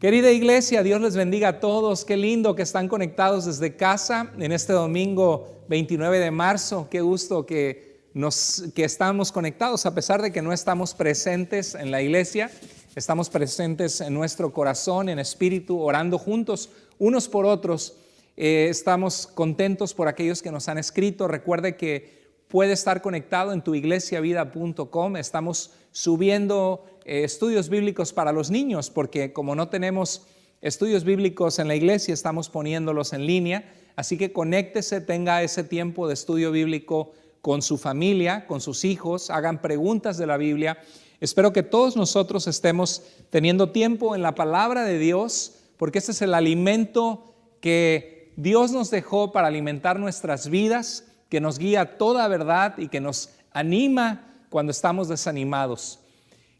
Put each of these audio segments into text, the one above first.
Querida iglesia, Dios les bendiga a todos. Qué lindo que están conectados desde casa en este domingo 29 de marzo. Qué gusto que estamos conectados a pesar de que no estamos presentes en la iglesia. Estamos presentes en nuestro corazón, en espíritu, orando juntos unos por otros. Estamos contentos por aquellos que nos han escrito. Recuerde que puede estar conectado en tuiglesiavida.com. Estamos subiendo estudios bíblicos para los niños, porque como no tenemos estudios bíblicos en la iglesia, estamos poniéndolos en línea. Así que conéctese, tenga ese tiempo de estudio bíblico con su familia, con sus hijos, hagan preguntas de la Biblia. Espero que todos nosotros estemos teniendo tiempo en la palabra de Dios, porque este es el alimento que Dios nos dejó para alimentar nuestras vidas, que nos guía a toda verdad y que nos anima cuando estamos desanimados.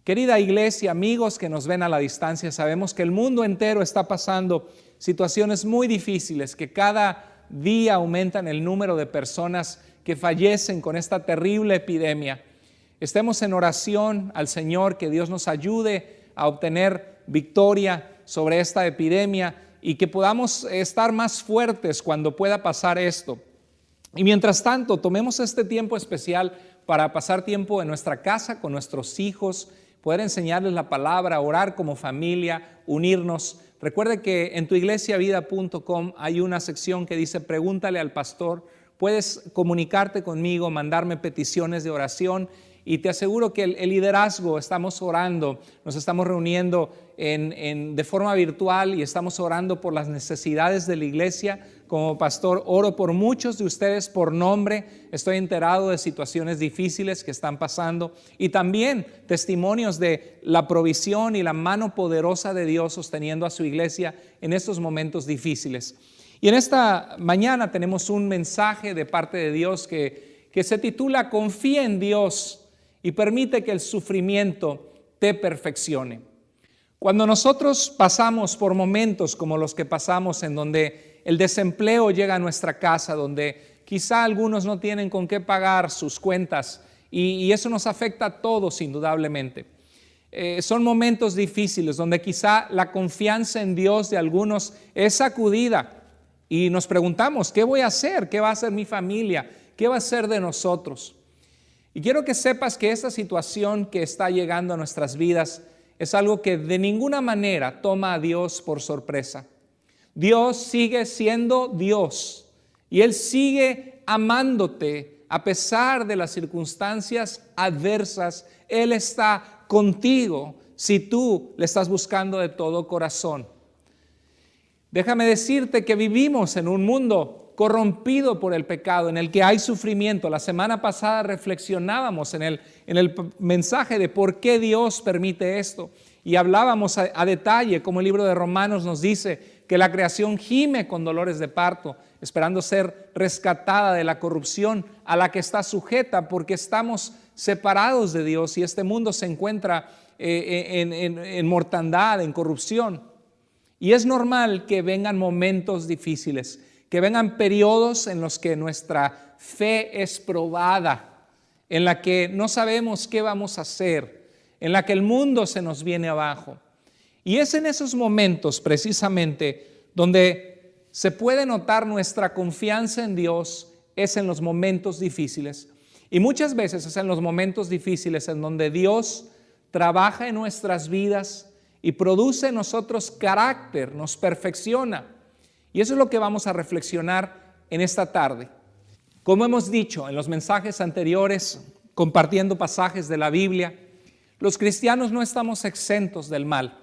Querida iglesia, amigos que nos ven a la distancia, sabemos que el mundo entero está pasando situaciones muy difíciles, que cada día aumentan el número de personas que fallecen con esta terrible epidemia. Estemos en oración al Señor, que Dios nos ayude a obtener victoria sobre esta epidemia y que podamos estar más fuertes cuando pueda pasar esto. Y mientras tanto, tomemos este tiempo especial para pasar tiempo en nuestra casa con nuestros hijos, poder enseñarles la palabra, orar como familia, unirnos. Recuerde que en tuiglesiavida.com hay una sección que dice pregúntale al pastor. Puedes comunicarte conmigo, mandarme peticiones de oración y te aseguro que el liderazgo, estamos orando, nos estamos reuniendo de forma virtual y estamos orando por las necesidades de la iglesia. Como pastor, oro por muchos de ustedes por nombre. Estoy enterado de situaciones difíciles que están pasando y también testimonios de la provisión y la mano poderosa de Dios sosteniendo a su iglesia en estos momentos difíciles. Y en esta mañana tenemos un mensaje de parte de Dios que se titula Confía en Dios y permite que el sufrimiento te perfeccione. Cuando nosotros pasamos por momentos como los que pasamos en donde el desempleo llega a nuestra casa, donde quizá algunos no tienen con qué pagar sus cuentas y eso nos afecta a todos indudablemente. Son momentos difíciles donde quizá la confianza en Dios de algunos es sacudida y nos preguntamos, ¿qué voy a hacer? ¿Qué va a hacer mi familia? ¿Qué va a hacer de nosotros? Y quiero que sepas que esta situación que está llegando a nuestras vidas es algo que de ninguna manera toma a Dios por sorpresa. Dios sigue siendo Dios y Él sigue amándote a pesar de las circunstancias adversas. Él está contigo si tú le estás buscando de todo corazón. Déjame decirte que vivimos en un mundo corrompido por el pecado, en el que hay sufrimiento. La semana pasada reflexionábamos en el mensaje de por qué Dios permite esto y hablábamos a detalle como el libro de Romanos nos dice que la creación gime con dolores de parto, esperando ser rescatada de la corrupción a la que está sujeta porque estamos separados de Dios y este mundo se encuentra en mortandad, en corrupción. Y es normal que vengan momentos difíciles, que vengan periodos en los que nuestra fe es probada, en la que no sabemos qué vamos a hacer, en la que el mundo se nos viene abajo. Y es en esos momentos precisamente donde se puede notar nuestra confianza en Dios, es en los momentos difíciles. Y muchas veces es en los momentos difíciles en donde Dios trabaja en nuestras vidas y produce en nosotros carácter, nos perfecciona. Y eso es lo que vamos a reflexionar en esta tarde. Como hemos dicho en los mensajes anteriores, compartiendo pasajes de la Biblia, los cristianos no estamos exentos del mal.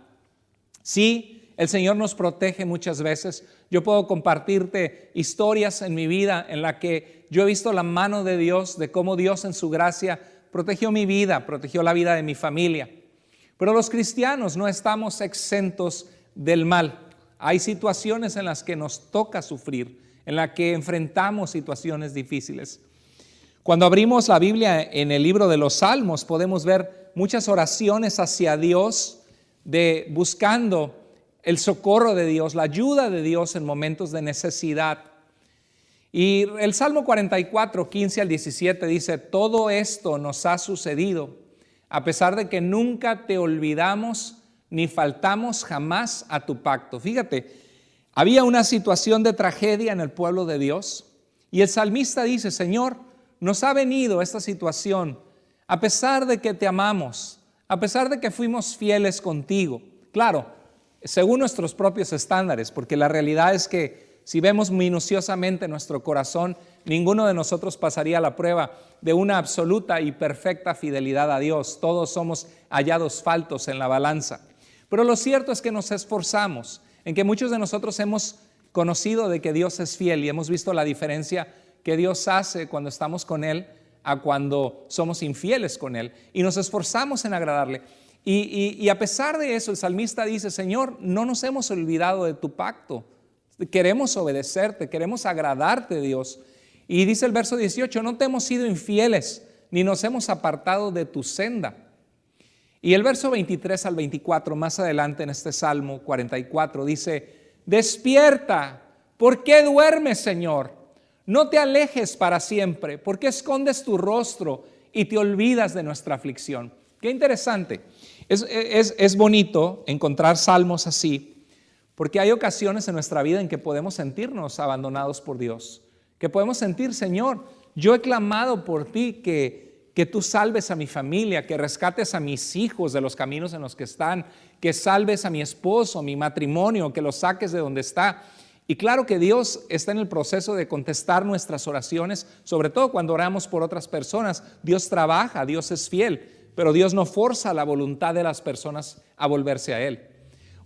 Sí, el Señor nos protege muchas veces. Yo puedo compartirte historias en mi vida en la que yo he visto la mano de Dios, de cómo Dios en su gracia protegió mi vida, protegió la vida de mi familia. Pero los cristianos no estamos exentos del mal. Hay situaciones en las que nos toca sufrir, en las que enfrentamos situaciones difíciles. Cuando abrimos la Biblia en el libro de los Salmos, podemos ver muchas oraciones hacia Dios, buscando el socorro de Dios, la ayuda de Dios en momentos de necesidad. Y el Salmo 44, 15 al 17 dice, todo esto nos ha sucedido, a pesar de que nunca te olvidamos, ni faltamos jamás a tu pacto. Fíjate, había una situación de tragedia en el pueblo de Dios y el salmista dice, Señor, nos ha venido esta situación a pesar de que te amamos, a pesar de que fuimos fieles contigo. Claro, según nuestros propios estándares, porque la realidad es que si vemos minuciosamente nuestro corazón, ninguno de nosotros pasaría la prueba de una absoluta y perfecta fidelidad a Dios. Todos somos hallados faltos en la balanza. Pero lo cierto es que nos esforzamos, en que muchos de nosotros hemos conocido de que Dios es fiel y hemos visto la diferencia que Dios hace cuando estamos con Él a cuando somos infieles con Él. Y nos esforzamos en agradarle. Y a pesar de eso, el salmista dice, Señor, no nos hemos olvidado de tu pacto. Queremos obedecerte, queremos agradarte, Dios. Y dice el verso 18, no te hemos sido infieles, ni nos hemos apartado de tu senda. Y el verso 23 al 24, más adelante en este Salmo 44, dice, despierta, ¿por qué duermes, Señor? No te alejes para siempre, ¿por qué escondes tu rostro y te olvidas de nuestra aflicción? Qué interesante. Es bonito encontrar salmos así, porque hay ocasiones en nuestra vida en que podemos sentirnos abandonados por Dios, que podemos sentir, Señor, yo he clamado por ti que tú salves a mi familia, que rescates a mis hijos de los caminos en los que están, que salves a mi esposo, a mi matrimonio, que los saques de donde está. Y claro que Dios está en el proceso de contestar nuestras oraciones, sobre todo cuando oramos por otras personas. Dios trabaja, Dios es fiel, pero Dios no forza la voluntad de las personas a volverse a Él.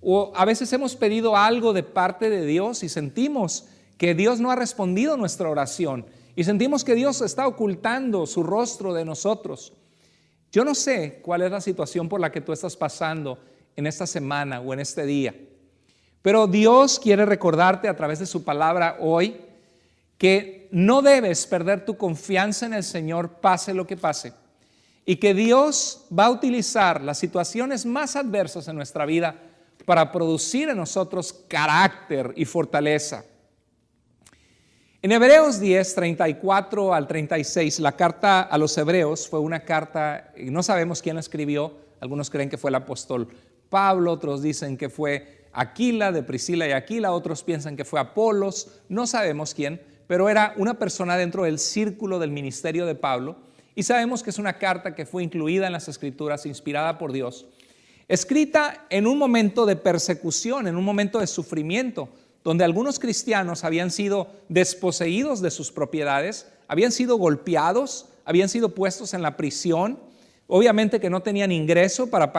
O a veces hemos pedido algo de parte de Dios y sentimos que Dios no ha respondido nuestra oración y sentimos que Dios está ocultando su rostro de nosotros. Yo no sé cuál es la situación por la que tú estás pasando en esta semana o en este día, pero Dios quiere recordarte a través de su palabra hoy que no debes perder tu confianza en el Señor, pase lo que pase, y que Dios va a utilizar las situaciones más adversas en nuestra vida para producir en nosotros carácter y fortaleza. En Hebreos 10, 34 al 36, la carta a los Hebreos fue una carta, y no sabemos quién la escribió. Algunos creen que fue el apóstol Pablo, otros dicen que fue Aquila, de Priscila y Aquila, otros piensan que fue Apolos, no sabemos quién, pero era una persona dentro del círculo del ministerio de Pablo, y sabemos que es una carta que fue incluida en las Escrituras, inspirada por Dios, escrita en un momento de persecución, en un momento de sufrimiento, donde algunos cristianos habían sido desposeídos de sus propiedades, habían sido golpeados, habían sido puestos en la prisión, obviamente que no tenían ingreso para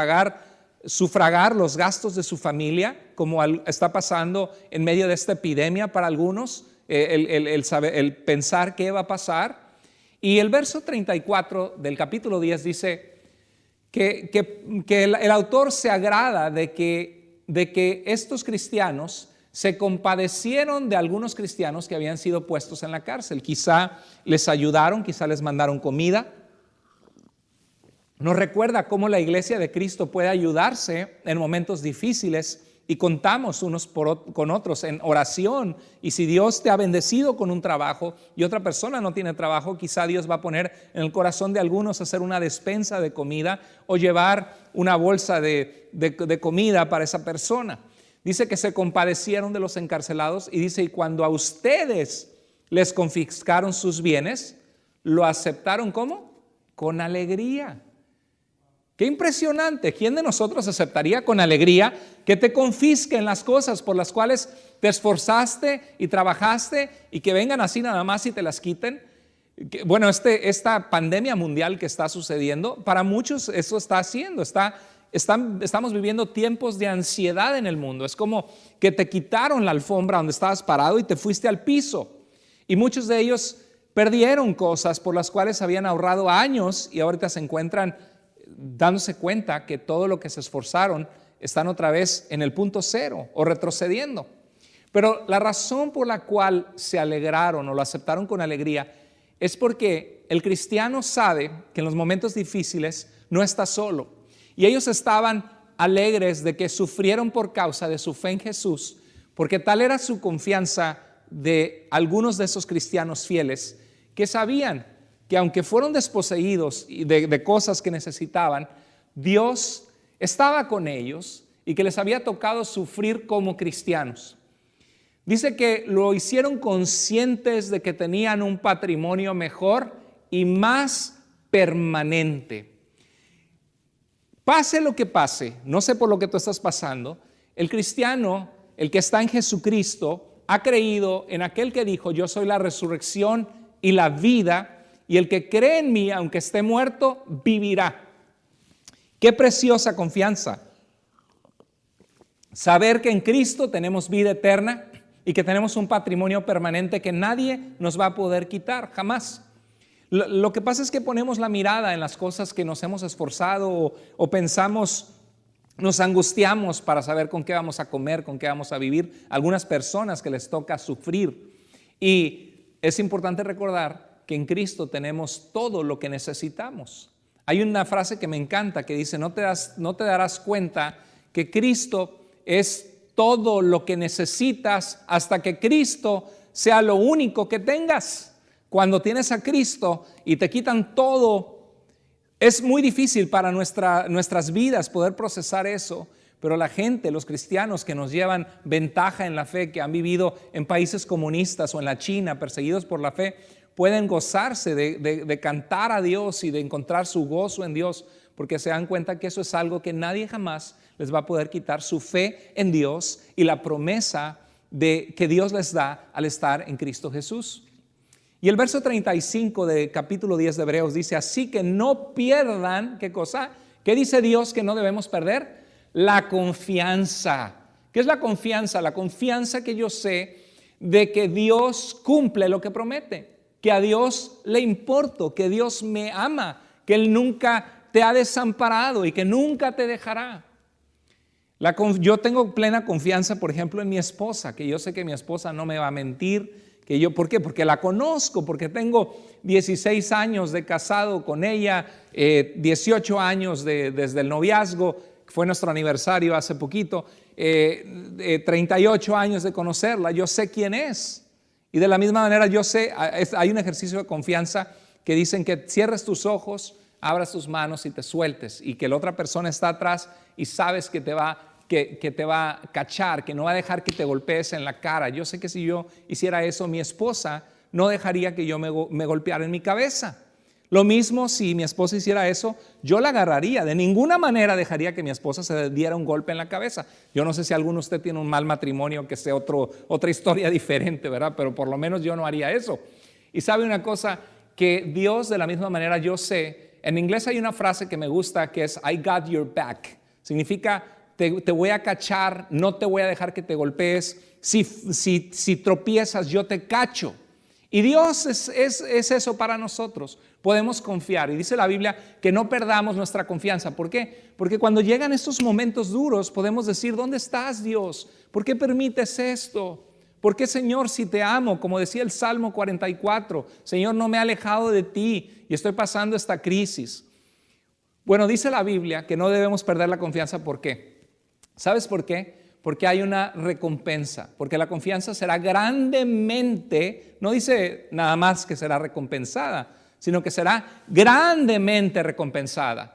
sufragar los gastos de su familia, como está pasando en medio de esta epidemia para algunos, el pensar qué va a pasar. Y el verso 34 del capítulo 10 dice que el autor se agrada de que estos cristianos se compadecieron de algunos cristianos que habían sido puestos en la cárcel. Quizá les ayudaron, quizá les mandaron comida. Nos recuerda cómo la iglesia de Cristo puede ayudarse en momentos difíciles y contamos unos con otros en oración. Y si Dios te ha bendecido con un trabajo y otra persona no tiene trabajo, quizá Dios va a poner en el corazón de algunos hacer una despensa de comida o llevar una bolsa de comida para esa persona. Dice que se compadecieron de los encarcelados y dice, y cuando a ustedes les confiscaron sus bienes, lo aceptaron ¿cómo? Con alegría. Qué impresionante. ¿Quién de nosotros aceptaría con alegría que te confisquen las cosas por las cuales te esforzaste y trabajaste y que vengan así nada más y te las quiten? Bueno, esta pandemia mundial que está sucediendo, para muchos eso está haciendo, estamos viviendo tiempos de ansiedad en el mundo. Es como que te quitaron la alfombra donde estabas parado y te fuiste al piso. Y muchos de ellos perdieron cosas por las cuales habían ahorrado años y ahorita se encuentran dándose cuenta que todo lo que se esforzaron están otra vez en el punto cero o retrocediendo. Pero la razón por la cual se alegraron o lo aceptaron con alegría es porque el cristiano sabe que en los momentos difíciles no está solo. Y ellos estaban alegres de que sufrieron por causa de su fe en Jesús, porque tal era su confianza de algunos de esos cristianos fieles, que sabían que aunque fueron desposeídos de cosas que necesitaban, Dios estaba con ellos, y que les había tocado sufrir como cristianos. Dice que lo hicieron conscientes de que tenían un patrimonio mejor y más permanente. Pase lo que pase, no sé por lo que tú estás pasando, el cristiano, el que está en Jesucristo, ha creído en aquel que dijo: yo soy la resurrección y la vida, y el que cree en mí, aunque esté muerto, vivirá. Qué preciosa confianza. Saber que en Cristo tenemos vida eterna y que tenemos un patrimonio permanente que nadie nos va a poder quitar, jamás. Lo que pasa es que ponemos la mirada en las cosas que nos hemos esforzado o pensamos, nos angustiamos para saber con qué vamos a comer, con qué vamos a vivir. Algunas personas que les toca sufrir. Y es importante recordar que en Cristo tenemos todo lo que necesitamos. Hay una frase que me encanta que dice: no te darás cuenta que Cristo es todo lo que necesitas hasta que Cristo sea lo único que tengas. Cuando tienes a Cristo y te quitan todo, es muy difícil para nuestras vidas poder procesar eso. Pero la gente, los cristianos que nos llevan ventaja en la fe, que han vivido en países comunistas o en la China, perseguidos por la fe, pueden gozarse de cantar a Dios y de encontrar su gozo en Dios, porque se dan cuenta que eso es algo que nadie jamás les va a poder quitar: su fe en Dios y la promesa que Dios les da al estar en Cristo Jesús. Y el verso 35 del capítulo 10 de Hebreos dice: así que no pierdan, ¿qué cosa? ¿Qué dice Dios que no debemos perder? La confianza. ¿Qué es la confianza? La confianza que yo sé de que Dios cumple lo que promete, que a Dios le importo, que Dios me ama, que Él nunca te ha desamparado y que nunca te dejará. Yo tengo plena confianza, por ejemplo, en mi esposa, que yo sé que mi esposa no me va a mentir. ¿Por qué? Porque la conozco, porque tengo 16 años de casado con ella, 18 años desde el noviazgo, que fue nuestro aniversario hace poquito, 38 años de conocerla. Yo sé quién es. Y de la misma manera yo sé, hay un ejercicio de confianza que dicen que cierres tus ojos, abras tus manos y te sueltes, y que la otra persona está atrás y sabes que te va a cachar, que no va a dejar que te golpees en la cara. Yo sé que si yo hiciera eso, mi esposa no dejaría que yo me golpeara en mi cabeza. Lo mismo si mi esposa hiciera eso, yo la agarraría. De ninguna manera dejaría que mi esposa se diera un golpe en la cabeza. Yo no sé si alguno de ustedes tiene un mal matrimonio, que sea otra historia diferente, ¿verdad? Pero por lo menos yo no haría eso. Y sabe una cosa, que Dios, de la misma manera, yo sé, en inglés hay una frase que me gusta que es I got your back. Significa te voy a cachar, no te voy a dejar que te golpees. Si tropiezas, yo te cacho. Y Dios es eso para nosotros. Podemos confiar. Y dice la Biblia que no perdamos nuestra confianza. ¿Por qué? Porque cuando llegan estos momentos duros, podemos decir: ¿dónde estás, Dios? ¿Por qué permites esto? ¿Por qué, Señor, si te amo? Como decía el Salmo 44, Señor, no me he alejado de ti y estoy pasando esta crisis. Bueno, dice la Biblia que no debemos perder la confianza. ¿Por qué? ¿Sabes por qué? Porque hay una recompensa, porque la confianza será grandemente, no dice nada más que será recompensada, sino que será grandemente recompensada.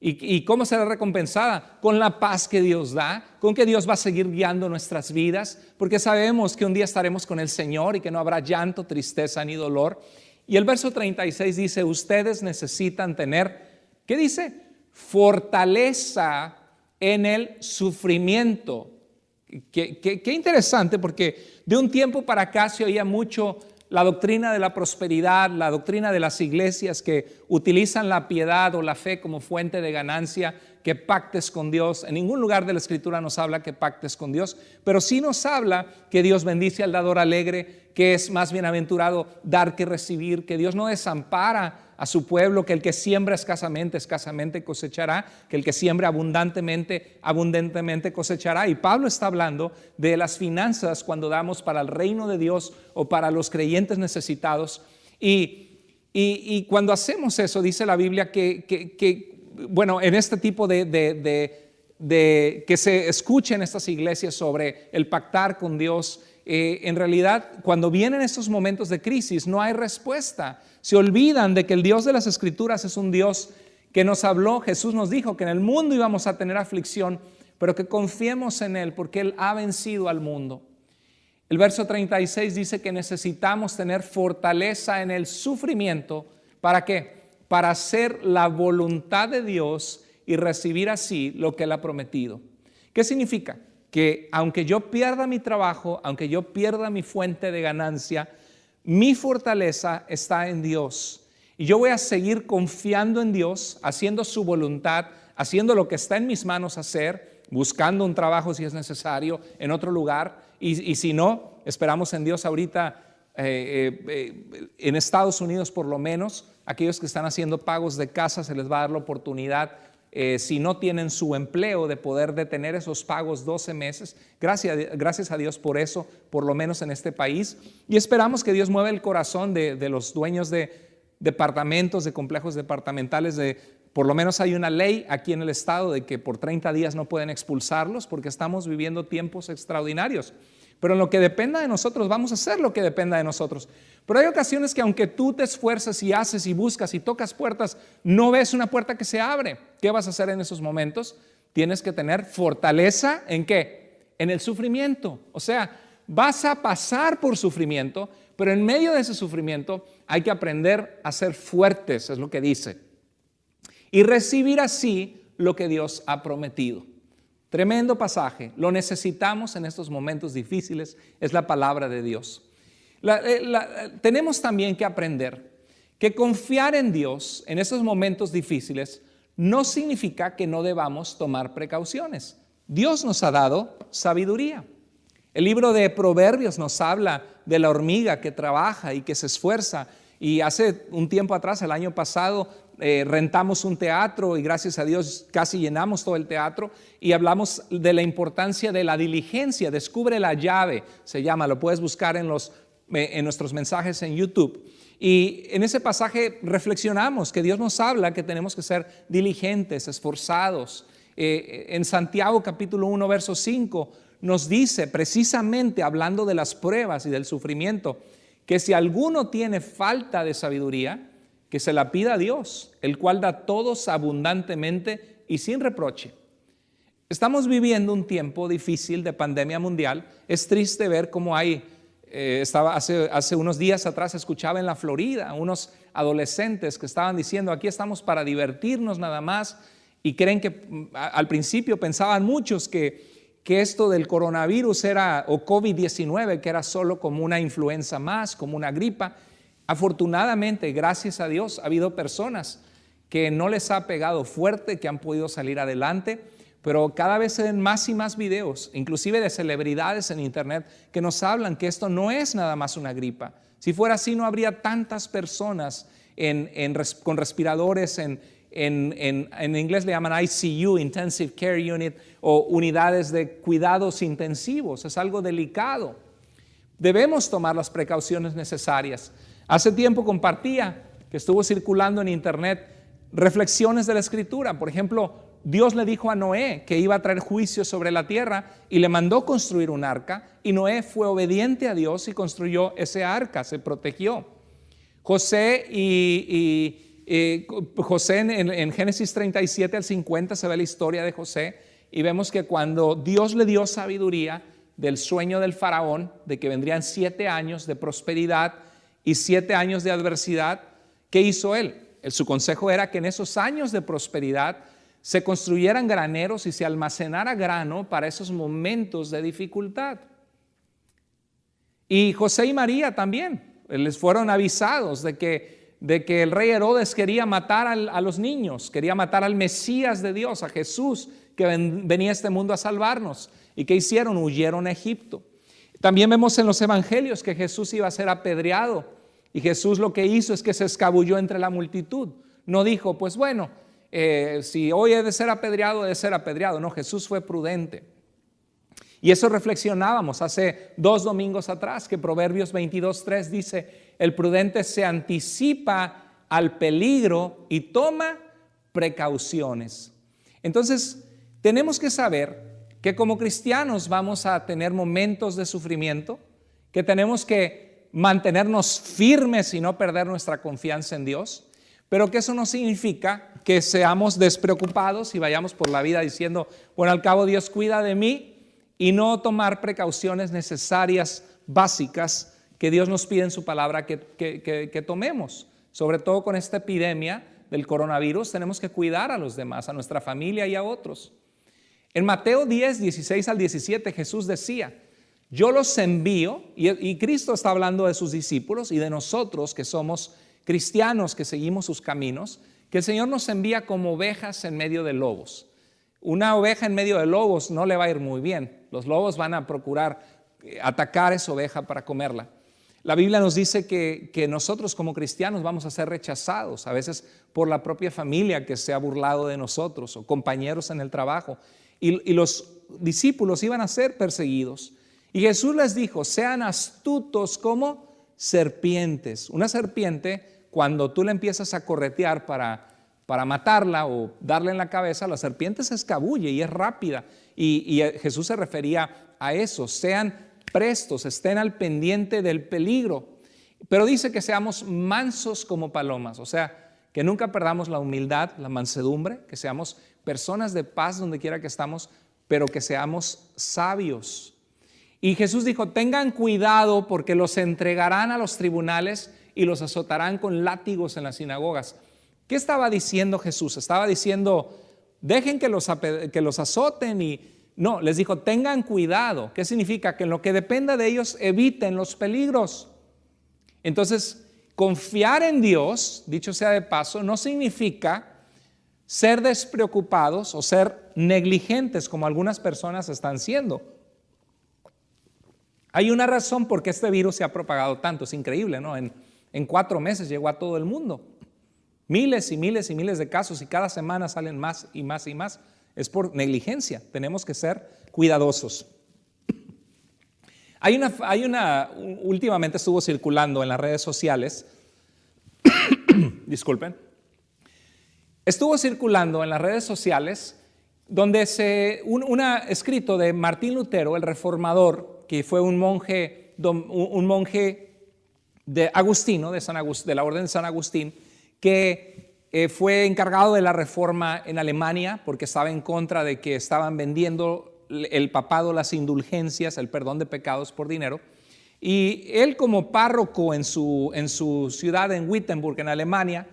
¿Y cómo será recompensada? Con la paz que Dios da, con que Dios va a seguir guiando nuestras vidas, porque sabemos que un día estaremos con el Señor y que no habrá llanto, tristeza ni dolor. Y el verso 36 dice: ustedes necesitan tener, ¿qué dice? Fortaleza en el sufrimiento. Qué interesante, porque de un tiempo para acá se oía mucho la doctrina de la prosperidad, la doctrina de las iglesias que utilizan la piedad o la fe como fuente de ganancia, que pactes con Dios. En ningún lugar de la Escritura nos habla que pactes con Dios, pero sí nos habla que Dios bendice al dador alegre, que es más bienaventurado dar que recibir, que Dios no desampara a su pueblo, que el que siembra escasamente cosechará, que el que siembra abundantemente cosechará. Y Pablo está hablando de las finanzas cuando damos para el reino de Dios o para los creyentes necesitados. Y cuando hacemos eso, dice la Biblia que bueno, en este tipo de que se escuche en estas iglesias sobre el pactar con Dios, en realidad cuando vienen estos momentos de crisis no hay respuesta. Se olvidan de que el Dios de las Escrituras es un Dios que nos habló. Jesús nos dijo que en el mundo íbamos a tener aflicción, pero que confiemos en Él porque Él ha vencido al mundo. El verso 36 dice que necesitamos tener fortaleza en el sufrimiento. ¿Para qué? Para hacer la voluntad de Dios y recibir así lo que Él ha prometido. ¿Qué significa? Que aunque yo pierda mi trabajo, aunque yo pierda mi fuente de ganancia, mi fortaleza está en Dios. Y yo voy a seguir confiando en Dios, haciendo su voluntad, haciendo lo que está en mis manos hacer, buscando un trabajo si es necesario en otro lugar. Y si no, esperamos en Dios ahorita en Estados Unidos por lo menos, aquellos que están haciendo pagos de casa se les va a dar la oportunidad, si no tienen su empleo, de poder detener esos pagos 12 meses. Gracias a Dios por eso, por lo menos en este país. Y esperamos que Dios mueva el corazón de los dueños de departamentos, de complejos departamentales. Por lo menos hay una ley aquí en el estado de que por 30 días no pueden expulsarlos porque estamos viviendo tiempos extraordinarios. Pero en lo que dependa de nosotros, vamos a hacer lo que dependa de nosotros. Pero hay ocasiones que aunque tú te esfuerces y haces y buscas y tocas puertas, no ves una puerta que se abre. ¿Qué vas a hacer en esos momentos? Tienes que tener fortaleza, ¿en qué? En el sufrimiento. O sea, vas a pasar por sufrimiento, pero en medio de ese sufrimiento hay que aprender a ser fuertes, es lo que dice. Y recibir así lo que Dios ha prometido. Tremendo pasaje, lo necesitamos en estos momentos difíciles, es la palabra de Dios. Tenemos también que aprender que confiar en Dios en estos momentos difíciles no significa que no debamos tomar precauciones. Dios nos ha dado sabiduría. El libro de Proverbios nos habla de la hormiga que trabaja y que se esfuerza. Y hace un tiempo atrás, el año pasado, rentamos un teatro y gracias a Dios casi llenamos todo el teatro y hablamos de la importancia de la diligencia. Descubre la llave, se llama, lo puedes buscar en nuestros mensajes en YouTube. Y en ese pasaje reflexionamos que Dios nos habla que tenemos que ser diligentes, esforzados. En Santiago capítulo 1 verso 5 nos dice, precisamente hablando de las pruebas y del sufrimiento, que si alguno tiene falta de sabiduría, que se la pida a Dios, el cual da a todos abundantemente y sin reproche. Estamos viviendo un tiempo difícil de pandemia mundial. Es triste ver cómo hay, hace unos días atrás escuchaba en la Florida unos adolescentes que estaban diciendo, aquí estamos para divertirnos nada más, y creen que al principio pensaban muchos que esto del coronavirus era, o COVID-19, que era solo como una influenza más, como una gripa. Afortunadamente, gracias a Dios, ha habido personas que no les ha pegado fuerte, que han podido salir adelante, pero cada vez se ven más y más videos, inclusive de celebridades en internet, que nos hablan que esto no es nada más una gripa. Si fuera así, no habría tantas personas con respiradores, en inglés le llaman ICU, Intensive Care Unit, o unidades de cuidados intensivos. Es algo delicado. Debemos tomar las precauciones necesarias. Hace tiempo compartía, que estuvo circulando en internet, reflexiones de la Escritura. Por ejemplo, Dios le dijo a Noé que iba a traer juicio sobre la tierra y le mandó construir un arca, y Noé fue obediente a Dios y construyó ese arca, se protegió. José en Génesis 37 al 50 se ve la historia de José y vemos que cuando Dios le dio sabiduría del sueño del faraón, de que vendrían 7 años de prosperidad y 7 años de adversidad, ¿qué hizo él? Su consejo era que en esos años de prosperidad se construyeran graneros y se almacenara grano para esos momentos de dificultad. Y José y María también les fueron avisados de que el rey Herodes quería matar a los niños, quería matar al Mesías de Dios, a Jesús, que venía a este mundo a salvarnos. ¿Y qué hicieron? Huyeron a Egipto. También vemos en los evangelios que Jesús iba a ser apedreado, y Jesús lo que hizo es que se escabulló entre la multitud. No dijo, pues bueno, si hoy he de ser apedreado, he de ser apedreado. No, Jesús fue prudente. Y eso reflexionábamos hace 2 domingos atrás, que Proverbios 22:3 dice, el prudente se anticipa al peligro y toma precauciones. Entonces, tenemos que saber que como cristianos vamos a tener momentos de sufrimiento, que tenemos que mantenernos firmes y no perder nuestra confianza en Dios, pero que eso no significa que seamos despreocupados y vayamos por la vida diciendo, bueno, al cabo Dios cuida de mí, y no tomar precauciones necesarias, básicas, que Dios nos pide en su palabra que tomemos. Sobre todo con esta epidemia del coronavirus, tenemos que cuidar a los demás, a nuestra familia y a otros. En Mateo 10, 16 al 17, Jesús decía, yo los envío, y Cristo está hablando de sus discípulos y de nosotros que somos cristianos, que seguimos sus caminos, que el Señor nos envía como ovejas en medio de lobos. Una oveja en medio de lobos no le va a ir muy bien. Los lobos van a procurar atacar a esa oveja para comerla. La Biblia nos dice que nosotros como cristianos vamos a ser rechazados, a veces por la propia familia que se ha burlado de nosotros o compañeros en el trabajo. Y los discípulos iban a ser perseguidos. Y Jesús les dijo, sean astutos como serpientes. Una serpiente, cuando tú le empiezas a corretear para matarla o darle en la cabeza, la serpiente se escabulle y es rápida. Y Jesús se refería a eso, sean prestos, estén al pendiente del peligro. Pero dice que seamos mansos como palomas, o sea, que nunca perdamos la humildad, la mansedumbre, que seamos personas de paz donde quiera que estamos, pero que seamos sabios. Y Jesús dijo, tengan cuidado porque los entregarán a los tribunales y los azotarán con látigos en las sinagogas. ¿Qué estaba diciendo Jesús? Estaba diciendo, dejen que los azoten y no, les dijo, tengan cuidado. ¿Qué significa? Que en lo que dependa de ellos eviten los peligros. Entonces, confiar en Dios, dicho sea de paso, no significa ser despreocupados o ser negligentes como algunas personas están siendo. Hay una razón por qué este virus se ha propagado tanto, es increíble, ¿no? En 4 meses llegó a todo el mundo. Miles y miles y miles de casos y cada semana salen más y más y más. Es por negligencia, tenemos que ser cuidadosos. Últimamente estuvo circulando en las redes sociales, disculpen, estuvo circulando en las redes sociales donde un escrito de Martín Lutero, el reformador, que fue un monje de agustino, de la orden de San Agustín, que fue encargado de la reforma en Alemania porque estaba en contra de que estaban vendiendo el papado las indulgencias, el perdón de pecados por dinero. Y él como párroco en su ciudad en Wittenberg, en Alemania,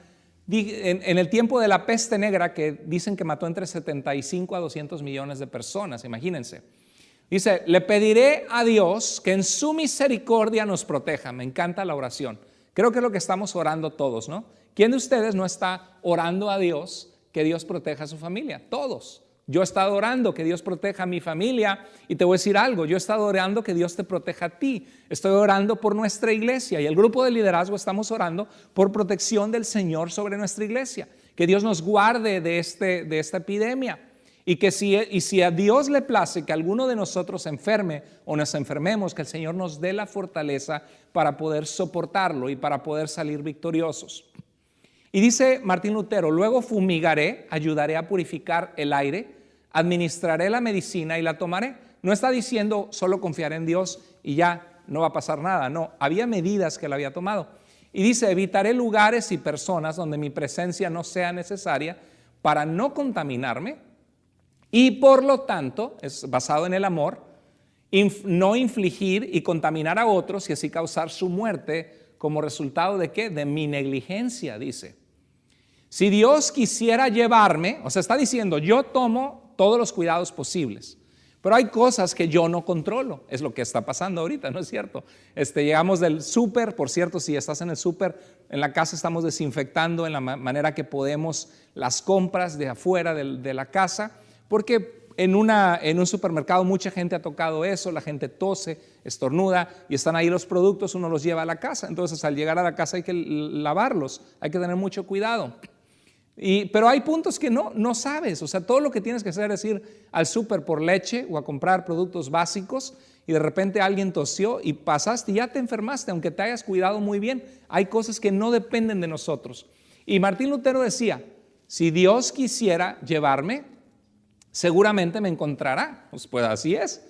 en el tiempo de la peste negra, que dicen que mató entre 75 a 200 millones de personas, imagínense. Dice, le pediré a Dios que en su misericordia nos proteja. Me encanta la oración. Creo que es lo que estamos orando todos, ¿no? ¿Quién de ustedes no está orando a Dios que Dios proteja a su familia? Todos. Yo he estado orando que Dios proteja a mi familia y te voy a decir algo, yo he estado orando que Dios te proteja a ti. Estoy orando por nuestra iglesia y el grupo de liderazgo estamos orando por protección del Señor sobre nuestra iglesia. Que Dios nos guarde de esta epidemia y que si a Dios le place que alguno de nosotros se enferme o nos enfermemos, que el Señor nos dé la fortaleza para poder soportarlo y para poder salir victoriosos. Y dice Martín Lutero, luego fumigaré, ayudaré a purificar el aire, administraré la medicina y la tomaré. No está diciendo solo confiar en Dios y ya no va a pasar nada. No, había medidas que él había tomado. Y dice, evitaré lugares y personas donde mi presencia no sea necesaria para no contaminarme y por lo tanto, es basado en el amor, no infligir y contaminar a otros y así causar su muerte como resultado de ¿qué? De mi negligencia, dice. Si Dios quisiera llevarme, o sea, está diciendo, yo tomo todos los cuidados posibles, pero hay cosas que yo no controlo, es lo que está pasando ahorita, ¿no es cierto? Llegamos del súper, por cierto, si estás en el súper, en la casa estamos desinfectando en la manera que podemos las compras de afuera de la casa, porque en un supermercado mucha gente ha tocado eso, la gente tose, estornuda y están ahí los productos, uno los lleva a la casa, entonces al llegar a la casa hay que lavarlos, hay que tener mucho cuidado. Pero hay puntos que no sabes, o sea, todo lo que tienes que hacer es ir al súper por leche o a comprar productos básicos y de repente alguien tosió y pasaste y ya te enfermaste, aunque te hayas cuidado muy bien. Hay cosas que no dependen de nosotros. Y Martín Lutero decía, si Dios quisiera llevarme, seguramente me encontrará. Pues así es.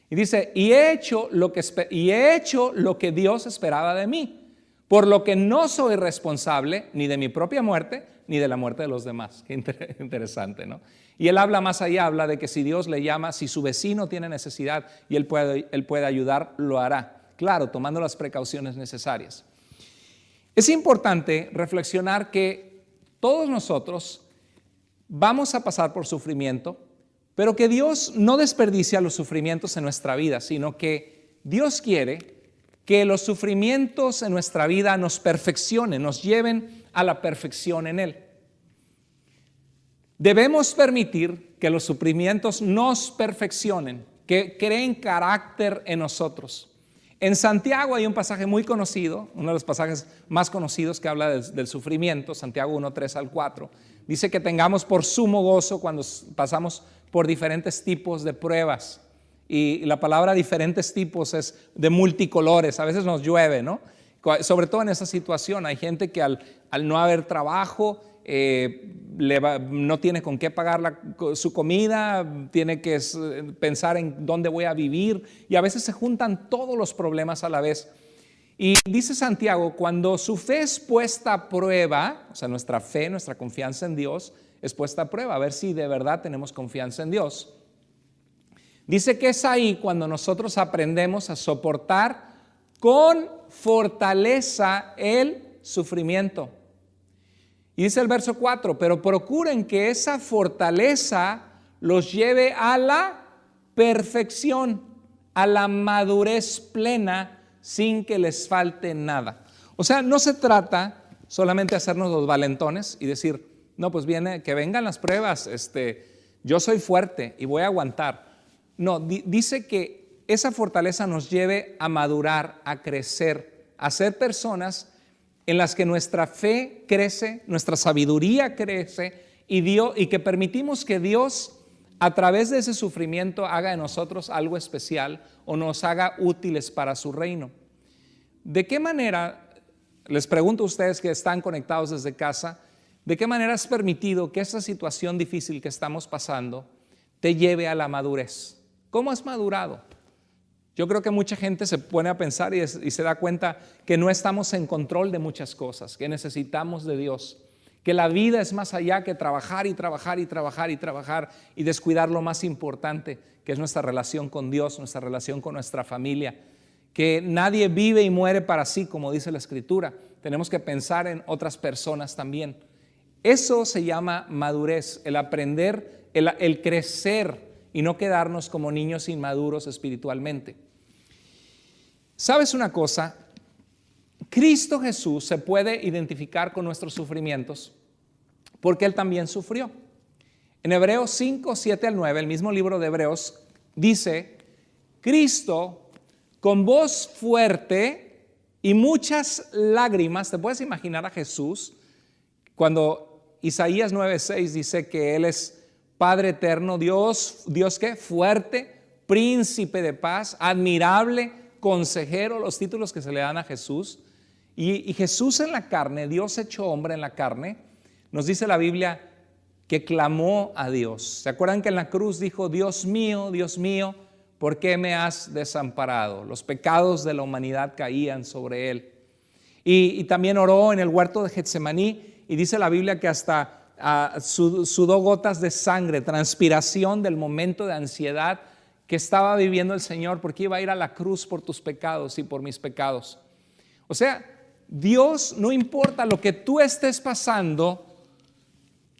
Y dice, y he hecho lo que Dios esperaba de mí. por lo que no soy responsable ni de mi propia muerte, ni de la muerte de los demás. Qué interesante, ¿no? Y él habla más allá, habla de que si Dios le llama, si su vecino tiene necesidad y él puede ayudar, lo hará. Claro, tomando las precauciones necesarias. Es importante reflexionar que todos nosotros vamos a pasar por sufrimiento, pero que Dios no desperdicia los sufrimientos en nuestra vida, sino que Dios quiere que los sufrimientos en nuestra vida nos perfeccionen, nos lleven a la perfección en Él. Debemos permitir que los sufrimientos nos perfeccionen, que creen carácter en nosotros. En Santiago hay un pasaje muy conocido, uno de los pasajes más conocidos que habla del sufrimiento, Santiago 1, 3 al 4. Dice que tengamos por sumo gozo cuando pasamos por diferentes tipos de pruebas. Y la palabra diferentes tipos es de multicolores, a veces nos llueve, ¿no? Sobre todo en esa situación, hay gente que al no haber trabajo, no tiene con qué pagar su comida, tiene que pensar en dónde voy a vivir, y a veces se juntan todos los problemas a la vez. Y dice Santiago, cuando su fe es puesta a prueba, o sea, nuestra fe, nuestra confianza en Dios es puesta a prueba, a ver si de verdad tenemos confianza en Dios. Dice que es ahí cuando nosotros aprendemos a soportar con fortaleza el sufrimiento. Y dice el verso 4, pero procuren que esa fortaleza los lleve a la perfección, a la madurez plena, sin que les falte nada. O sea, no se trata solamente de hacernos los valentones y decir, no, pues que vengan las pruebas, yo soy fuerte y voy a aguantar. No, dice que esa fortaleza nos lleve a madurar, a crecer, a ser personas en las que nuestra fe crece, nuestra sabiduría crece y que permitimos que Dios a través de ese sufrimiento haga de nosotros algo especial o nos haga útiles para su reino. ¿De qué manera, les pregunto a ustedes que están conectados desde casa, de qué manera es permitido que esta situación difícil que estamos pasando te lleve a la madurez? ¿Cómo has madurado? Yo creo que mucha gente se pone a pensar y se da cuenta que no estamos en control de muchas cosas, que necesitamos de Dios, que la vida es más allá que trabajar y trabajar y trabajar y trabajar y descuidar lo más importante, que es nuestra relación con Dios, nuestra relación con nuestra familia, que nadie vive y muere para sí, como dice la Escritura. Tenemos que pensar en otras personas también. Eso se llama madurez, el aprender, el crecer y no quedarnos como niños inmaduros espiritualmente. ¿Sabes una cosa? Cristo Jesús se puede identificar con nuestros sufrimientos porque Él también sufrió. En Hebreos 5, 7 al 9, el mismo libro de Hebreos, dice, Cristo con voz fuerte y muchas lágrimas, ¿te puedes imaginar a Jesús? Cuando Isaías 9:6 dice que Él es Padre eterno, Dios ¿qué? Fuerte, príncipe de paz, admirable, consejero, los títulos que se le dan a Jesús. Y Jesús en la carne, Dios hecho hombre en la carne, nos dice la Biblia que clamó a Dios. ¿Se acuerdan que en la cruz dijo, Dios mío, ¿por qué me has desamparado? Los pecados de la humanidad caían sobre Él. Y también oró en el huerto de Getsemaní y dice la Biblia que hasta sudó gotas de sangre, transpiración del momento de ansiedad que estaba viviendo el Señor porque iba a ir a la cruz por tus pecados y por mis pecados. O sea, Dios, no importa lo que tú estés pasando,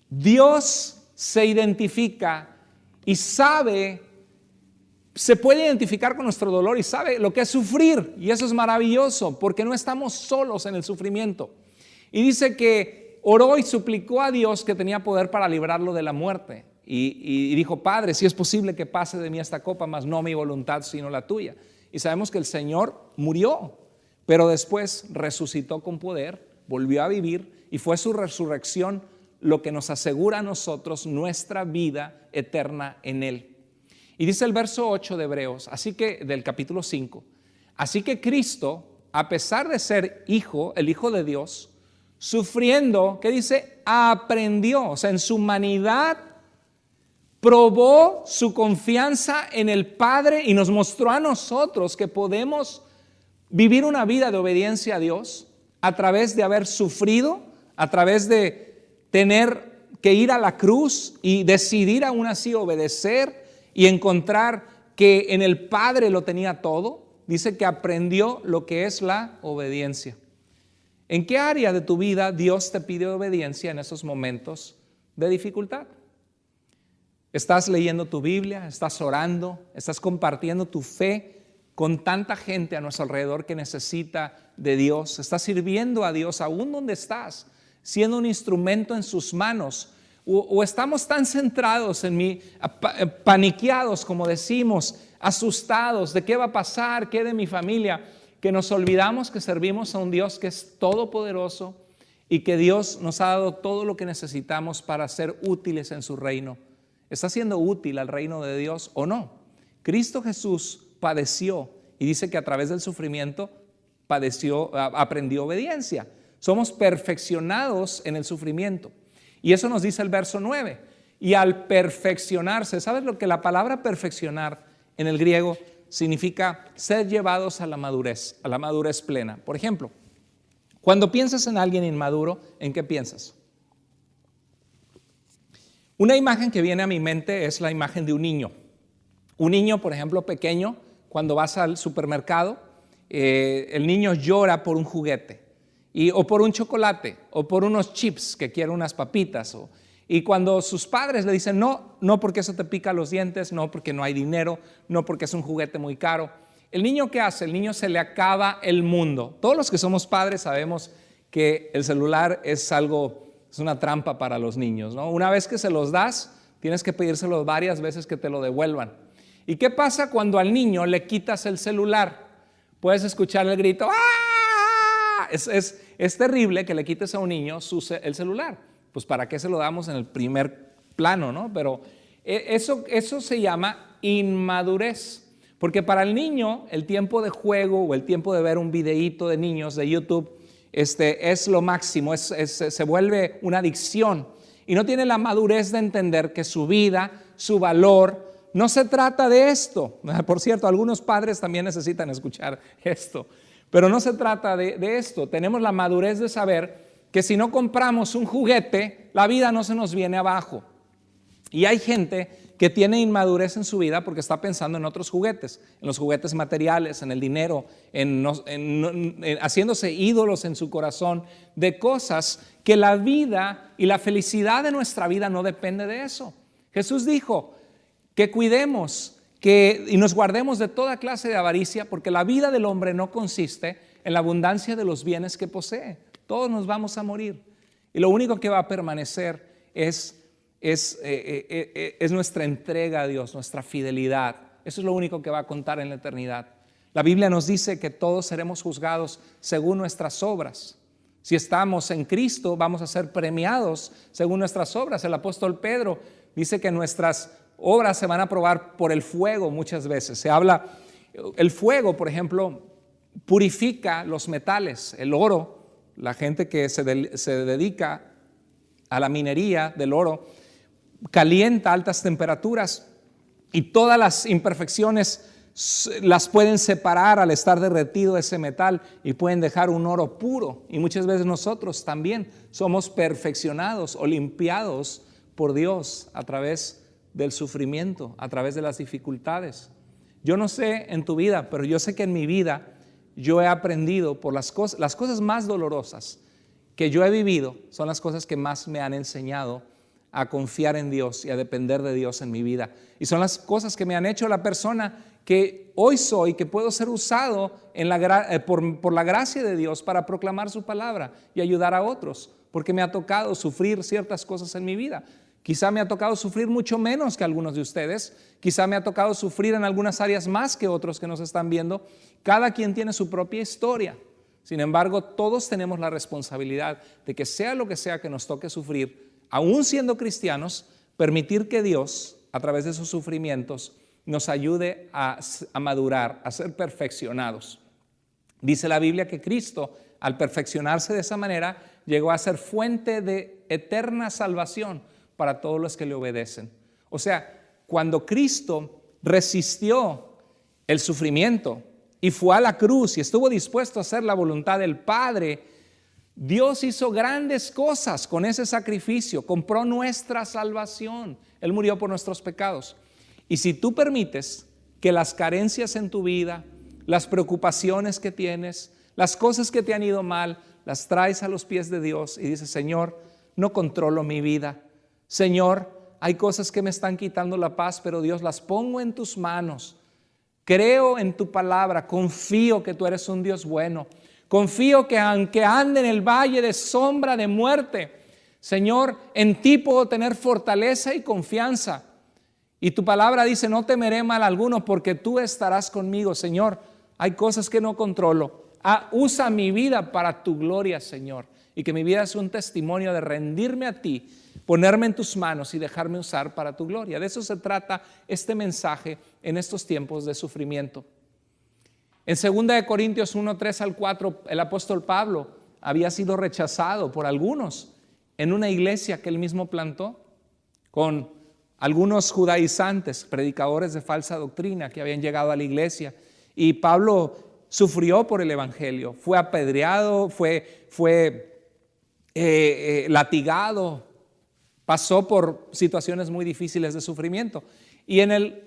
Dios se identifica y sabe, se puede identificar con nuestro dolor y sabe lo que es sufrir, y eso es maravilloso porque no estamos solos en el sufrimiento. Y dice que oró y suplicó a Dios que tenía poder para librarlo de la muerte. Y dijo, Padre, si es posible que pase de mí esta copa, mas no mi voluntad sino la tuya. Y sabemos que el Señor murió, pero después resucitó con poder, volvió a vivir y fue su resurrección lo que nos asegura a nosotros nuestra vida eterna en Él. Y dice el verso 8 de Hebreos, del capítulo 5, así que Cristo, a pesar de ser hijo, el Hijo de Dios, sufriendo, ¿qué dice? Aprendió, o sea, en su humanidad probó su confianza en el Padre y nos mostró a nosotros que podemos vivir una vida de obediencia a Dios, a través de haber sufrido, a través de tener que ir a la cruz y decidir aún así obedecer y encontrar que en el Padre lo tenía todo. Dice que aprendió lo que es la obediencia. ¿En qué área de tu vida Dios te pide obediencia en esos momentos de dificultad? ¿Estás leyendo tu Biblia? ¿Estás orando? ¿Estás compartiendo tu fe con tanta gente a nuestro alrededor que necesita de Dios? ¿Estás sirviendo a Dios aún donde estás, siendo un instrumento en sus manos? ¿O estamos tan centrados en mí, paniqueados, como decimos, asustados de qué va a pasar, qué de mi familia, que nos olvidamos que servimos a un Dios que es todopoderoso y que Dios nos ha dado todo lo que necesitamos para ser útiles en su reino? ¿Está siendo útil al reino de Dios o no? Cristo Jesús padeció y dice que a través del sufrimiento aprendió obediencia. Somos perfeccionados en el sufrimiento. Y eso nos dice el verso 9. Y al perfeccionarse, ¿sabes lo que la palabra perfeccionar en el griego significa? Ser llevados a la madurez plena. Por ejemplo, cuando piensas en alguien inmaduro, ¿en qué piensas? Una imagen que viene a mi mente es la imagen de un niño. Un niño, por ejemplo, pequeño, cuando vas al supermercado, el niño llora por un juguete, o por un chocolate, o por unos chips que quiere, unas papitas. Y cuando sus padres le dicen no porque eso te pica los dientes, no porque no hay dinero, no porque es un juguete muy caro, ¿el niño qué hace? El niño se le acaba el mundo. Todos los que somos padres sabemos que el celular es una trampa para los niños, ¿no? Una vez que se los das, tienes que pedírselos varias veces que te lo devuelvan. ¿Y qué pasa cuando al niño le quitas el celular? Puedes escuchar el grito, ¡ah! Es terrible que le quites a un niño el celular. Pues ¿para qué se lo damos en el primer plano, no? Pero eso se llama inmadurez. Porque para el niño el tiempo de juego o el tiempo de ver un videíto de niños de YouTube es lo máximo, se vuelve una adicción. Y no tiene la madurez de entender que su vida, su valor, no se trata de esto. Por cierto, algunos padres también necesitan escuchar esto. Pero no se trata de esto. Tenemos la madurez de saber que si no compramos un juguete, la vida no se nos viene abajo. Y hay gente que tiene inmadurez en su vida porque está pensando en otros juguetes, en los juguetes materiales, en el dinero, en haciéndose ídolos en su corazón de cosas que la vida y la felicidad de nuestra vida no depende de eso. Jesús dijo que cuidemos y nos guardemos de toda clase de avaricia, porque la vida del hombre no consiste en la abundancia de los bienes que posee. Todos nos vamos a morir y lo único que va a permanecer es nuestra entrega a Dios, nuestra fidelidad. Eso es lo único que va a contar en la eternidad. La Biblia nos dice que todos seremos juzgados según nuestras obras. Si estamos en Cristo, vamos a ser premiados según nuestras obras. El apóstol Pedro dice que nuestras obras se van a probar por el fuego muchas veces. El fuego, por ejemplo, purifica los metales, el oro. La gente que se dedica a la minería del oro calienta a altas temperaturas y todas las imperfecciones las pueden separar al estar derretido ese metal y pueden dejar un oro puro. Y muchas veces nosotros también somos perfeccionados o limpiados por Dios a través del sufrimiento, a través de las dificultades. Yo no sé en tu vida, pero yo sé que en mi vida yo he aprendido por las cosas más dolorosas que yo he vivido, son las cosas que más me han enseñado a confiar en Dios y a depender de Dios en mi vida. Y son las cosas que me han hecho la persona que hoy soy, que puedo ser usado por la gracia de Dios para proclamar su palabra y ayudar a otros, porque me ha tocado sufrir ciertas cosas en mi vida. Quizá me ha tocado sufrir mucho menos que algunos de ustedes, quizá me ha tocado sufrir en algunas áreas más que otros que nos están viendo. Cada quien tiene su propia historia. Sin embargo, todos tenemos la responsabilidad de que sea lo que sea que nos toque sufrir, aún siendo cristianos, permitir que Dios, a través de sus sufrimientos, nos ayude a madurar, a ser perfeccionados. Dice la Biblia que Cristo, al perfeccionarse de esa manera, llegó a ser fuente de eterna salvación para todos los que le obedecen. O sea, cuando Cristo resistió el sufrimiento y fue a la cruz y estuvo dispuesto a hacer la voluntad del Padre, Dios hizo grandes cosas con ese sacrificio, compró nuestra salvación. Él murió por nuestros pecados. Y si tú permites que las carencias en tu vida, las preocupaciones que tienes, las cosas que te han ido mal, las traes a los pies de Dios y dices: Señor, no controlo mi vida. Señor, hay cosas que me están quitando la paz, pero Dios, las pongo en tus manos. Creo en tu palabra, confío que tú eres un Dios bueno. Confío que aunque ande en el valle de sombra de muerte, Señor, en ti puedo tener fortaleza y confianza. Y tu palabra dice: no temeré mal alguno porque tú estarás conmigo. Señor, hay cosas que no controlo. Usa mi vida para tu gloria, Señor. Y que mi vida sea un testimonio de rendirme a ti, ponerme en tus manos y dejarme usar para tu gloria. De eso se trata este mensaje en estos tiempos de sufrimiento. En 2 Corintios 1, 3 al 4, el apóstol Pablo había sido rechazado por algunos en una iglesia que él mismo plantó, con algunos judaizantes, predicadores de falsa doctrina que habían llegado a la iglesia. Y Pablo sufrió por el evangelio, fue apedreado, fue latigado, pasó por situaciones muy difíciles de sufrimiento. Y en el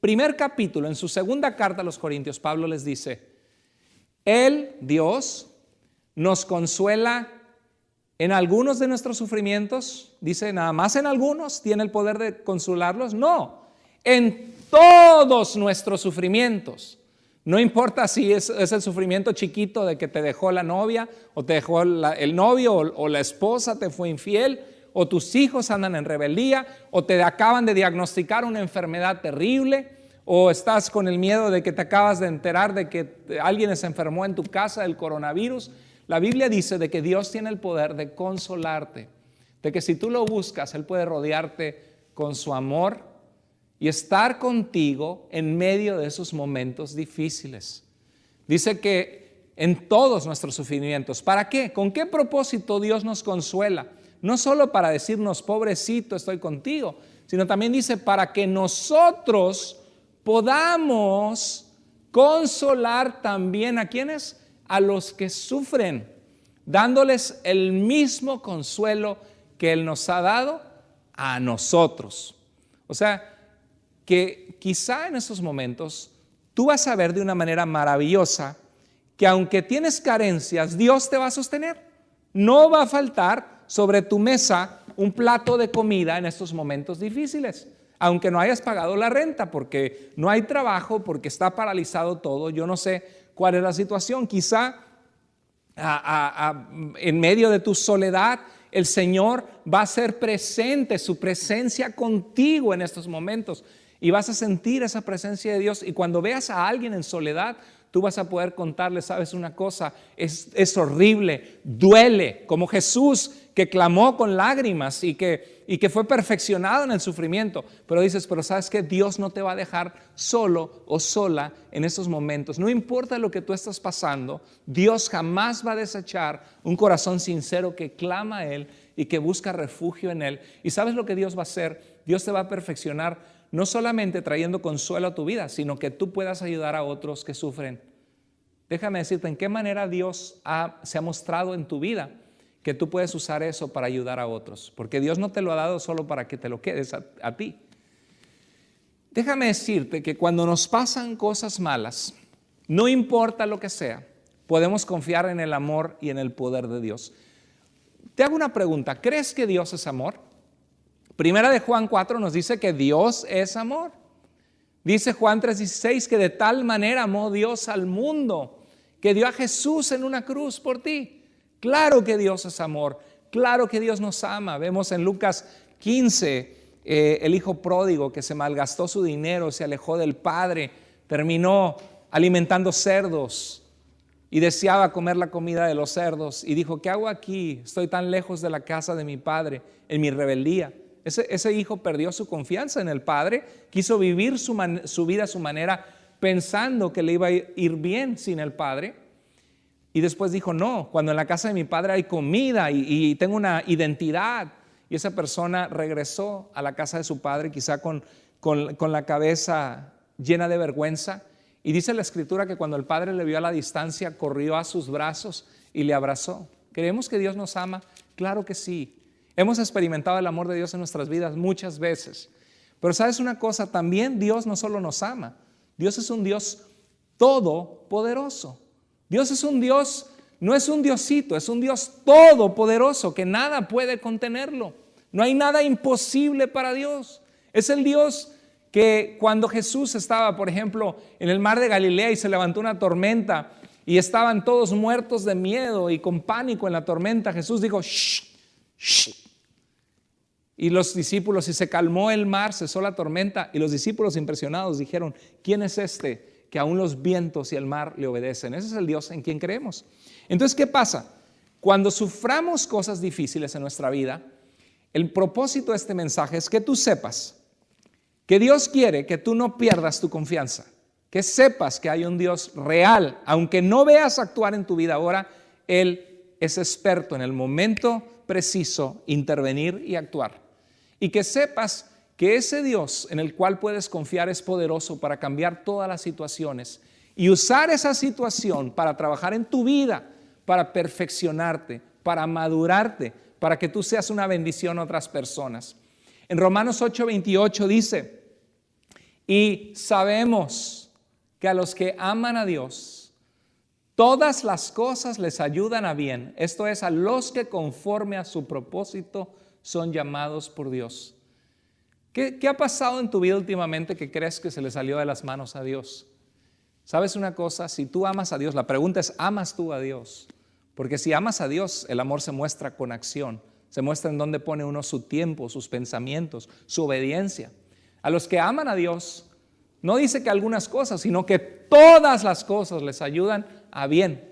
primer capítulo, en su segunda carta a los Corintios, Pablo les dice: Él, Dios, nos consuela en algunos de nuestros sufrimientos. Dice, nada más en algunos tiene el poder de consolarlos. No, en todos nuestros sufrimientos. No importa si es el sufrimiento chiquito de que te dejó la novia, o te dejó el novio, o la esposa te fue infiel, o tus hijos andan en rebeldía, o te acaban de diagnosticar una enfermedad terrible, o estás con el miedo de que te acabas de enterar de que alguien se enfermó en tu casa del coronavirus. La Biblia dice de que Dios tiene el poder de consolarte, de que si tú lo buscas, Él puede rodearte con su amor y estar contigo en medio de esos momentos difíciles. Dice que en todos nuestros sufrimientos. ¿Para qué? ¿Con qué propósito Dios nos consuela? No solo para decirnos: pobrecito, estoy contigo, sino también dice para que nosotros podamos consolar también ¿a quiénes? A los que sufren, dándoles el mismo consuelo que Él nos ha dado a nosotros. O sea, que quizá en estos momentos tú vas a ver de una manera maravillosa que aunque tienes carencias, Dios te va a sostener. No va a faltar sobre tu mesa un plato de comida en estos momentos difíciles, aunque no hayas pagado la renta, porque no hay trabajo, porque está paralizado todo. Yo no sé cuál es la situación. Quizá en medio de tu soledad, el Señor va a ser presente, su presencia contigo en estos momentos, y vas a sentir esa presencia de Dios. Y cuando veas a alguien en soledad, tú vas a poder contarle: sabes una cosa, es horrible, duele, como Jesús, que clamó con lágrimas y que fue perfeccionado en el sufrimiento. Pero dices: pero sabes que Dios no te va a dejar solo o sola en esos momentos. No importa lo que tú estás pasando, Dios jamás va a desechar un corazón sincero que clama a Él y que busca refugio en Él. ¿Y sabes lo que Dios va a hacer? Dios te va a perfeccionar, no solamente trayendo consuelo a tu vida, sino que tú puedas ayudar a otros que sufren. Déjame decirte en qué manera Dios se ha mostrado en tu vida que tú puedes usar eso para ayudar a otros, porque Dios no te lo ha dado solo para que te lo quedes a ti. Déjame decirte que cuando nos pasan cosas malas, no importa lo que sea, podemos confiar en el amor y en el poder de Dios. Te hago una pregunta: ¿crees que Dios es amor? Primera de Juan 4 nos dice que Dios es amor. Dice Juan 3:16 que de tal manera amó Dios al mundo, que dio a Jesús en una cruz por ti. Claro que Dios es amor, claro que Dios nos ama. Vemos en Lucas 15 el hijo pródigo que se malgastó su dinero, se alejó del padre, terminó alimentando cerdos y deseaba comer la comida de los cerdos, y dijo: ¿qué hago aquí? Estoy tan lejos de la casa de mi padre en mi rebeldía. Ese hijo perdió su confianza en el padre, quiso vivir su vida a su manera, pensando que le iba a ir bien sin el padre. Y después dijo: no, cuando en la casa de mi padre hay comida y tengo una identidad. Y esa persona regresó a la casa de su padre, quizá con la cabeza llena de vergüenza. Y dice la Escritura que cuando el padre le vio a la distancia, corrió a sus brazos y le abrazó. ¿Creemos que Dios nos ama? Claro que sí. Hemos experimentado el amor de Dios en nuestras vidas muchas veces. Pero ¿sabes una cosa? También Dios no solo nos ama. Dios es un Dios todopoderoso. Dios es un Dios, no es un diosito, es un Dios todopoderoso que nada puede contenerlo. No hay nada imposible para Dios. Es el Dios que cuando Jesús estaba, por ejemplo, en el mar de Galilea y se levantó una tormenta y estaban todos muertos de miedo y con pánico en la tormenta, Jesús dijo, shh, shh. Y los discípulos, y se calmó el mar, cesó la tormenta, y los discípulos impresionados dijeron, ¿quién es este que aún los vientos y el mar le obedecen? Ese es el Dios en quien creemos. Entonces, ¿qué pasa? Cuando suframos cosas difíciles en nuestra vida, el propósito de este mensaje es que tú sepas que Dios quiere que tú no pierdas tu confianza, que sepas que hay un Dios real, aunque no veas actuar en tu vida ahora, Él es experto en el momento preciso intervenir y actuar. Y que sepas que ese Dios en el cual puedes confiar es poderoso para cambiar todas las situaciones y usar esa situación para trabajar en tu vida, para perfeccionarte, para madurarte, para que tú seas una bendición a otras personas. En Romanos 8:28 dice, y sabemos que a los que aman a Dios, todas las cosas les ayudan a bien, esto es, a los que conforme a su propósito son llamados por Dios. ¿Qué ha pasado en tu vida últimamente que crees que se le salió de las manos a Dios? ¿Sabes una cosa? Si tú amas a Dios, la pregunta es, ¿amas tú a Dios? Porque si amas a Dios, el amor se muestra con acción, se muestra en dónde pone uno su tiempo, sus pensamientos, su obediencia. A los que aman a Dios, no dice que algunas cosas, sino que todas las cosas les ayudan a bien.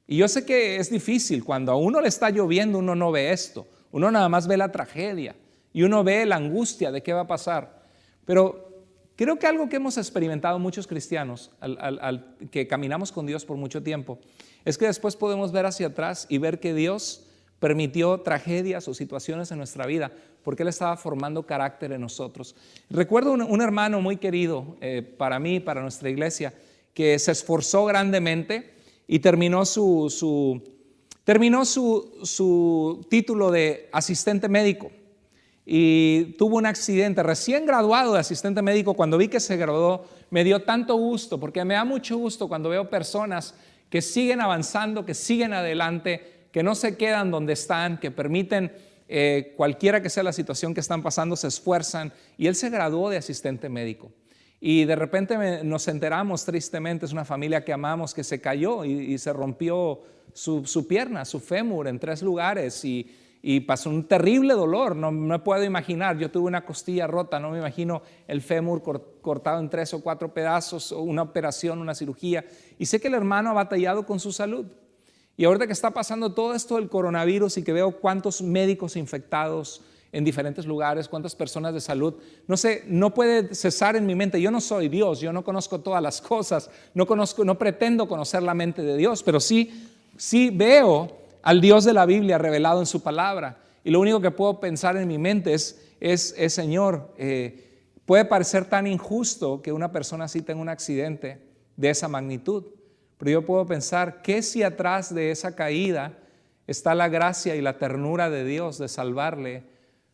Y yo sé que es difícil, cuando a uno le está lloviendo, uno no ve esto, uno nada más ve la tragedia y uno ve la angustia de qué va a pasar. Pero creo que algo que hemos experimentado muchos cristianos, al que caminamos con Dios por mucho tiempo, es que después podemos ver hacia atrás y ver que Dios permitió tragedias o situaciones en nuestra vida porque Él estaba formando carácter en nosotros. Recuerdo un hermano muy querido para mí, para nuestra iglesia, que se esforzó grandemente y terminó su título de asistente médico y tuvo un accidente. Recién graduado de asistente médico, cuando vi que se graduó, me dio tanto gusto, porque me da mucho gusto cuando veo personas que siguen avanzando, que siguen adelante, que no se quedan donde están, que permiten, cualquiera que sea la situación que están pasando, se esfuerzan. Y él se graduó de asistente médico. Y de repente nos enteramos tristemente, es una familia que amamos, que se cayó y se rompió su pierna, su fémur en 3 lugares y pasó un terrible dolor. No me puedo imaginar, yo tuve una costilla rota, no me imagino el fémur cortado en 3 o 4 pedazos, una operación, una cirugía. Y sé que el hermano ha batallado con su salud. Y ahorita que está pasando todo esto del coronavirus y que veo cuántos médicos infectados en diferentes lugares, cuántas personas de salud, no sé, no puede cesar en mi mente. Yo no soy Dios, yo no conozco todas las cosas, no pretendo conocer la mente de Dios, pero sí veo al Dios de la Biblia revelado en su palabra. Y lo único que puedo pensar en mi mente es Señor, puede parecer tan injusto que una persona así tenga un accidente de esa magnitud. Pero yo puedo pensar, ¿qué si atrás de esa caída está la gracia y la ternura de Dios de salvarle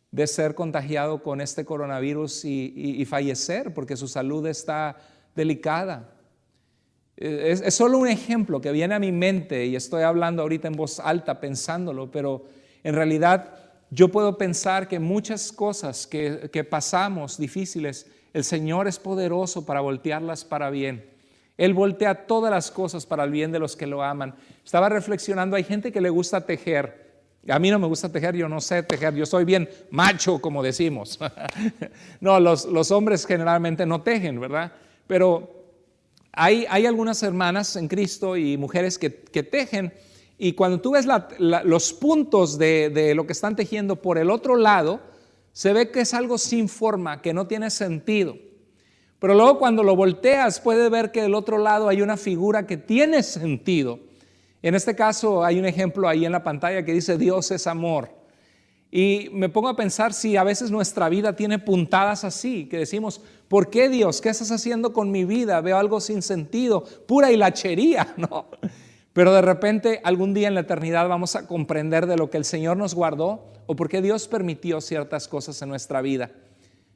de ser contagiado con este coronavirus y fallecer porque su salud está delicada? Es solo un ejemplo que viene a mi mente y estoy hablando ahorita en voz alta pensándolo, pero en realidad yo puedo pensar que muchas cosas que pasamos difíciles, el Señor es poderoso para voltearlas para bien. Él voltea todas las cosas para el bien de los que lo aman. Estaba reflexionando, hay gente que le gusta tejer. A mí no me gusta tejer, yo no sé tejer, yo soy bien macho, como decimos. No, los hombres generalmente no tejen, ¿verdad? Pero hay algunas hermanas en Cristo y mujeres que tejen, y cuando tú ves los puntos de lo que están tejiendo por el otro lado, se ve que es algo sin forma, que no tiene sentido. Pero luego cuando lo volteas puedes ver que del otro lado hay una figura que tiene sentido. En este caso hay un ejemplo ahí en la pantalla que dice Dios es amor. Y me pongo a pensar si a veces nuestra vida tiene puntadas así, que decimos, ¿por qué Dios? ¿Qué estás haciendo con mi vida? Veo algo sin sentido, pura hilachería, ¿no? Pero de repente algún día en la eternidad vamos a comprender de lo que el Señor nos guardó o por qué Dios permitió ciertas cosas en nuestra vida.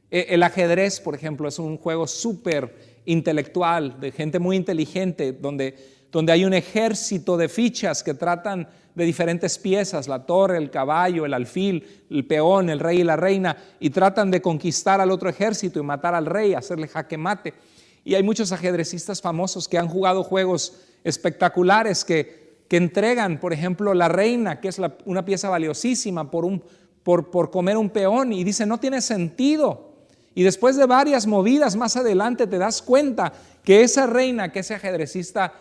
El ajedrez, por ejemplo, es un juego súper intelectual, de gente muy inteligente, donde hay un ejército de fichas que tratan de diferentes piezas, la torre, el caballo, el alfil, el peón, el rey y la reina, y tratan de conquistar al otro ejército y matar al rey, hacerle jaque mate. Y hay muchos ajedrecistas famosos que han jugado juegos espectaculares que entregan, por ejemplo, la reina, que es una pieza valiosísima, por comer un peón, y dicen, no tiene sentido. Y después de varias movidas más adelante te das cuenta que esa reina, que ese ajedrecista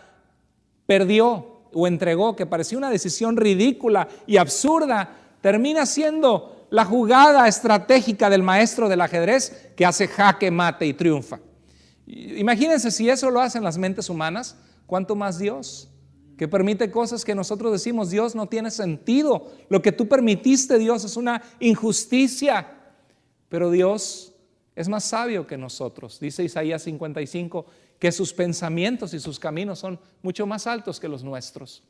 perdió o entregó, que parecía una decisión ridícula y absurda, termina siendo la jugada estratégica del maestro del ajedrez que hace jaque mate y triunfa. Imagínense si eso lo hacen las mentes humanas, ¿cuánto más Dios? Que permite cosas que nosotros decimos, Dios, no tiene sentido. Lo que tú permitiste, Dios, es una injusticia. Pero Dios es más sabio que nosotros. Dice Isaías 55 que sus pensamientos y sus caminos son mucho más altos que los nuestros.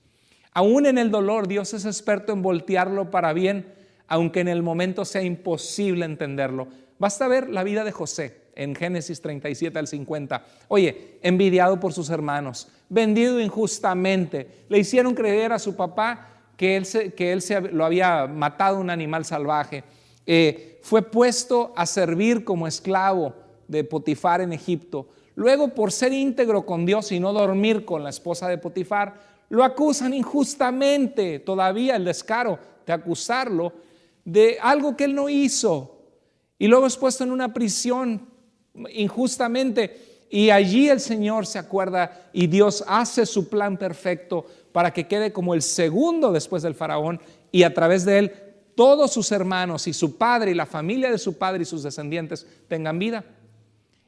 Aún en el dolor, Dios es experto en voltearlo para bien, aunque en el momento sea imposible entenderlo. Basta ver la vida de José en Génesis 37 al 50. Oye, envidiado por sus hermanos, vendido injustamente, le hicieron creer a su papá que él lo había matado un animal salvaje. Fue puesto a servir como esclavo de Potifar en Egipto. Luego, por ser íntegro con Dios y no dormir con la esposa de Potifar, lo acusan injustamente. Todavía el descaro de acusarlo de algo que él no hizo. Y luego es puesto en una prisión injustamente. Y allí el Señor se acuerda y Dios hace su plan perfecto para que quede como el segundo después del faraón, y a través de él todos sus hermanos y su padre y la familia de su padre y sus descendientes tengan vida.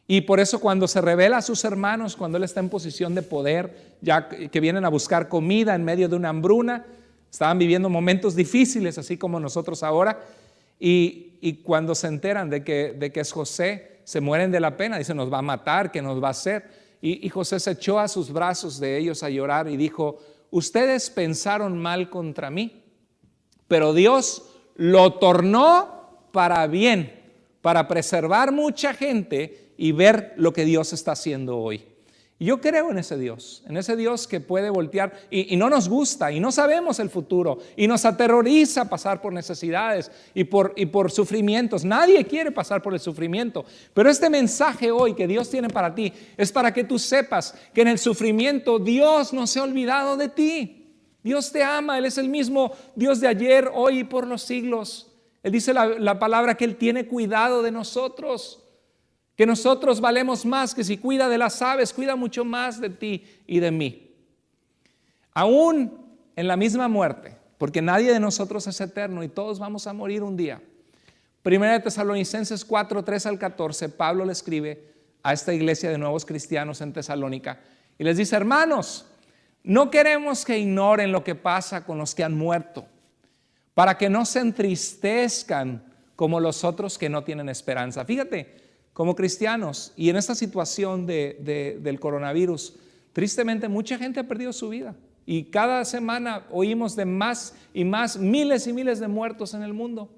Y por eso cuando se revela a sus hermanos, cuando él está en posición de poder, ya que vienen a buscar comida en medio de una hambruna, estaban viviendo momentos difíciles así como nosotros ahora, y cuando se enteran de que es José, se mueren de la pena, dicen, nos va a matar, ¿qué nos va a hacer? Y José se echó a sus brazos de ellos a llorar y dijo, ustedes pensaron mal contra mí, pero Dios lo tornó para bien, para preservar mucha gente y ver lo que Dios está haciendo hoy. Y yo creo en ese Dios que puede voltear, y no nos gusta, y no sabemos el futuro, y nos aterroriza pasar por necesidades y por sufrimientos. Nadie quiere pasar por el sufrimiento, pero este mensaje hoy que Dios tiene para ti es para que tú sepas que en el sufrimiento Dios no se ha olvidado de ti. Dios te ama, Él es el mismo Dios de ayer, hoy y por los siglos. Él dice la palabra que Él tiene cuidado de nosotros, que nosotros valemos más, que si cuida de las aves, cuida mucho más de ti y de mí. Aún en la misma muerte, porque nadie de nosotros es eterno y todos vamos a morir un día. Primera de Tesalonicenses 4, 3 al 14, Pablo le escribe a esta iglesia de nuevos cristianos en Tesalónica y les dice, hermanos, no queremos que ignoren lo que pasa con los que han muerto, para que no se entristezcan como los otros que no tienen esperanza. Fíjate, como cristianos y en esta situación del coronavirus, tristemente mucha gente ha perdido su vida y cada semana oímos de más y más, miles y miles de muertos en el mundo.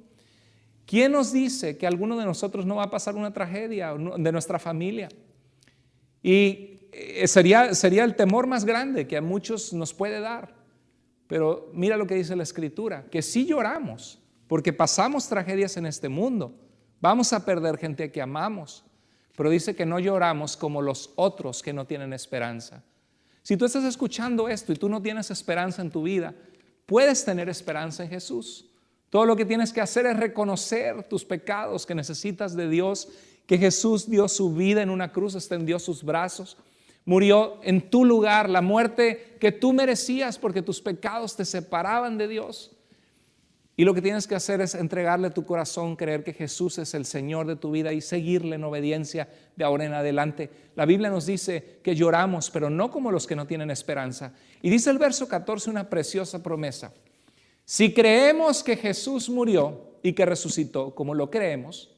¿Quién nos dice que alguno de nosotros no va a pasar una tragedia de nuestra familia? Y sería el temor más grande que a muchos nos puede dar. Pero mira lo que dice la Escritura, que sí lloramos porque pasamos tragedias en este mundo. Vamos a perder gente que amamos, pero dice que no lloramos como los otros que no tienen esperanza. Si tú estás escuchando esto y tú no tienes esperanza en tu vida, puedes tener esperanza en Jesús. Todo lo que tienes que hacer es reconocer tus pecados, que necesitas de Dios, que Jesús dio su vida en una cruz, extendió sus brazos, murió en tu lugar, la muerte que tú merecías porque tus pecados te separaban de Dios. Y lo que tienes que hacer es entregarle tu corazón, creer que Jesús es el Señor de tu vida y seguirle en obediencia de ahora en adelante. La Biblia nos dice que lloramos, pero no como los que no tienen esperanza. Y dice el verso 14 una preciosa promesa. Si creemos que Jesús murió y que resucitó, como lo creemos,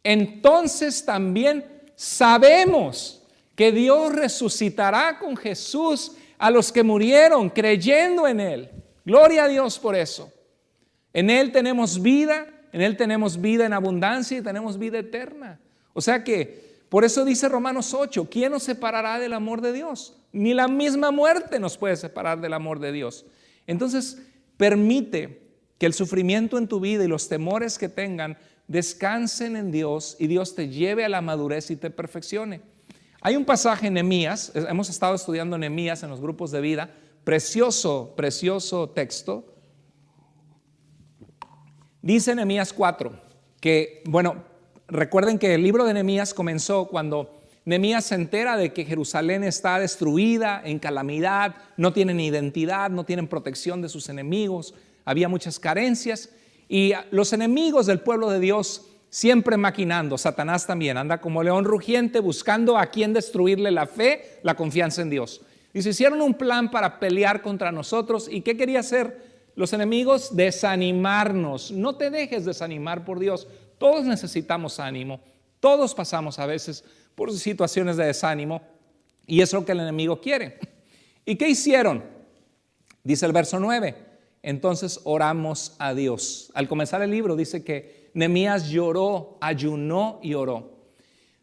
entonces también sabemos que Dios resucitará con Jesús a los que murieron creyendo en Él. Gloria a Dios por eso. En Él tenemos vida, en Él tenemos vida en abundancia y tenemos vida eterna. O sea que, por eso dice Romanos 8, ¿quién nos separará del amor de Dios? Ni la misma muerte nos puede separar del amor de Dios. Entonces, permite que el sufrimiento en tu vida y los temores que tengan descansen en Dios y Dios te lleve a la madurez y te perfeccione. Hay un pasaje en Nehemías, hemos estado estudiando Nehemías en los grupos de vida, precioso, precioso texto. Dice Nehemías 4, que recuerden que el libro de Nehemías comenzó cuando Nehemías se entera de que Jerusalén está destruida, en calamidad, no tienen identidad, no tienen protección de sus enemigos, había muchas carencias y los enemigos del pueblo de Dios siempre maquinando, Satanás también anda como león rugiente buscando a quien destruirle la fe, la confianza en Dios. Y se hicieron un plan para pelear contra nosotros. ¿Y qué quería hacer los enemigos? Desanimarnos. No te dejes desanimar por Dios. Todos necesitamos ánimo. Todos pasamos a veces por situaciones de desánimo y es lo que el enemigo quiere. ¿Y qué hicieron? Dice el verso 9. Entonces oramos a Dios. Al comenzar el libro dice que Nehemías lloró, ayunó y oró.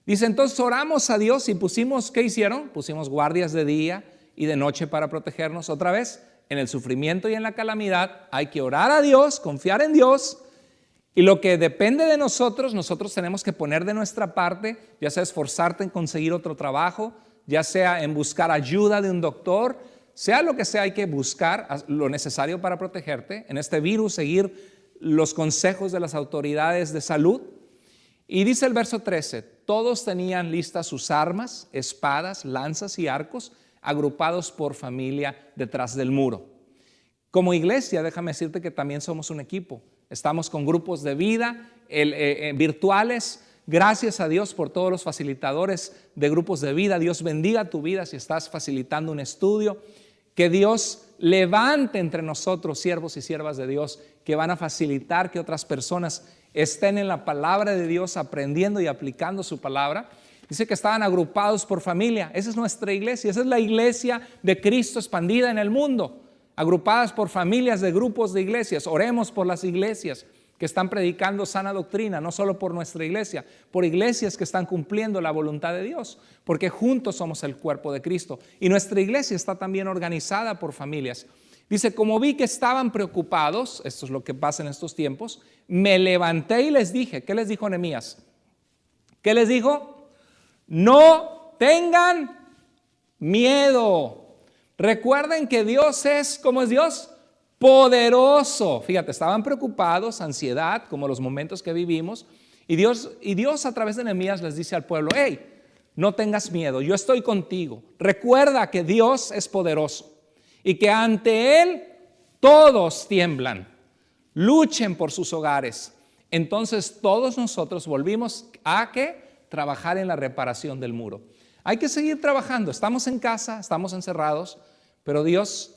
Dice, entonces oramos a Dios y pusimos, ¿qué hicieron? Pusimos guardias de día y de noche para protegernos. Otra vez, en el sufrimiento y en la calamidad hay que orar a Dios, confiar en Dios. Y lo que depende de nosotros, nosotros tenemos que poner de nuestra parte, ya sea esforzarte en conseguir otro trabajo, ya sea en buscar ayuda de un doctor, sea lo que sea, hay que buscar lo necesario para protegerte. En este virus, seguir los consejos de las autoridades de salud. Y dice el verso 13, todos tenían listas sus armas, espadas, lanzas y arcos, agrupados por familia detrás del muro. Como iglesia, déjame decirte que también somos un equipo. Estamos con grupos de vida virtuales. Gracias a Dios por todos los facilitadores de grupos de vida. Dios bendiga tu vida si estás facilitando un estudio. Que Dios levante entre nosotros siervos y siervas de Dios que van a facilitar que otras personas estén en la palabra de Dios aprendiendo y aplicando su palabra. Dice que estaban agrupados por familia. Esa es nuestra iglesia, esa es la iglesia de Cristo expandida en el mundo, agrupadas por familias de grupos de iglesias. Oremos por las iglesias que están predicando sana doctrina, no solo por nuestra iglesia, por iglesias que están cumpliendo la voluntad de Dios, porque juntos somos el cuerpo de Cristo. Y nuestra iglesia está también organizada por familias. Dice, como vi que estaban preocupados, esto es lo que pasa en estos tiempos, me levanté y les dije, ¿qué les dijo Nehemías? ¿Qué les dijo? No tengan miedo. Recuerden que Dios es, ¿cómo es Dios? Poderoso. Fíjate, estaban preocupados, ansiedad, como los momentos que vivimos, y Dios a través de Nehemías les dice al pueblo, hey, no tengas miedo, yo estoy contigo. Recuerda que Dios es poderoso y que ante Él todos tiemblan. Luchen por sus hogares. Entonces todos nosotros volvimos a ¿qué? Trabajar en la reparación del muro. Hay que seguir trabajando. Estamos en casa, estamos encerrados, pero Dios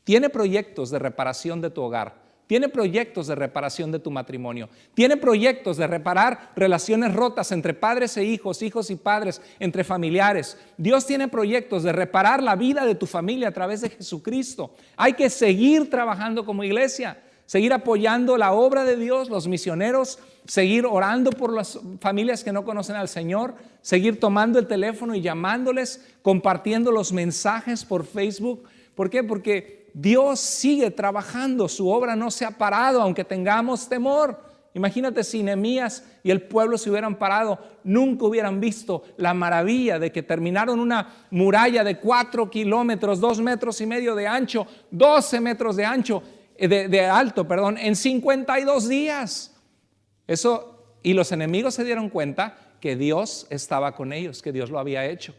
tiene proyectos de reparación de tu hogar, tiene proyectos de reparación de tu matrimonio, tiene proyectos de reparar relaciones rotas entre padres e hijos, hijos y padres, entre familiares. Dios tiene proyectos de reparar la vida de tu familia a través de Jesucristo. Hay que seguir trabajando como iglesia, seguir apoyando la obra de Dios, los misioneros, seguir orando por las familias que no conocen al Señor, seguir tomando el teléfono y llamándoles, compartiendo los mensajes por Facebook. ¿Por qué? Porque Dios sigue trabajando, su obra no se ha parado, aunque tengamos temor. Imagínate si Nehemías y el pueblo se hubieran parado, nunca hubieran visto la maravilla de que terminaron una muralla de 4 kilómetros, 2 metros y medio de ancho, 12 metros de ancho, de alto, en 52 días. Eso, y los enemigos se dieron cuenta que Dios estaba con ellos, que Dios lo había hecho.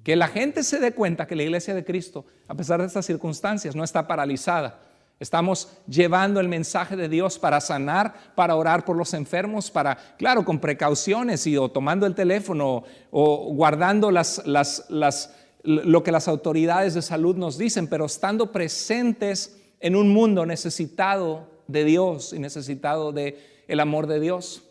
Que la gente se dé cuenta que la iglesia de Cristo, a pesar de estas circunstancias, no está paralizada. Estamos llevando el mensaje de Dios para sanar, para orar por los enfermos, claro, con precauciones o tomando el teléfono o guardando lo que las autoridades de salud nos dicen, pero estando presentes en un mundo necesitado de Dios y necesitado del amor de Dios.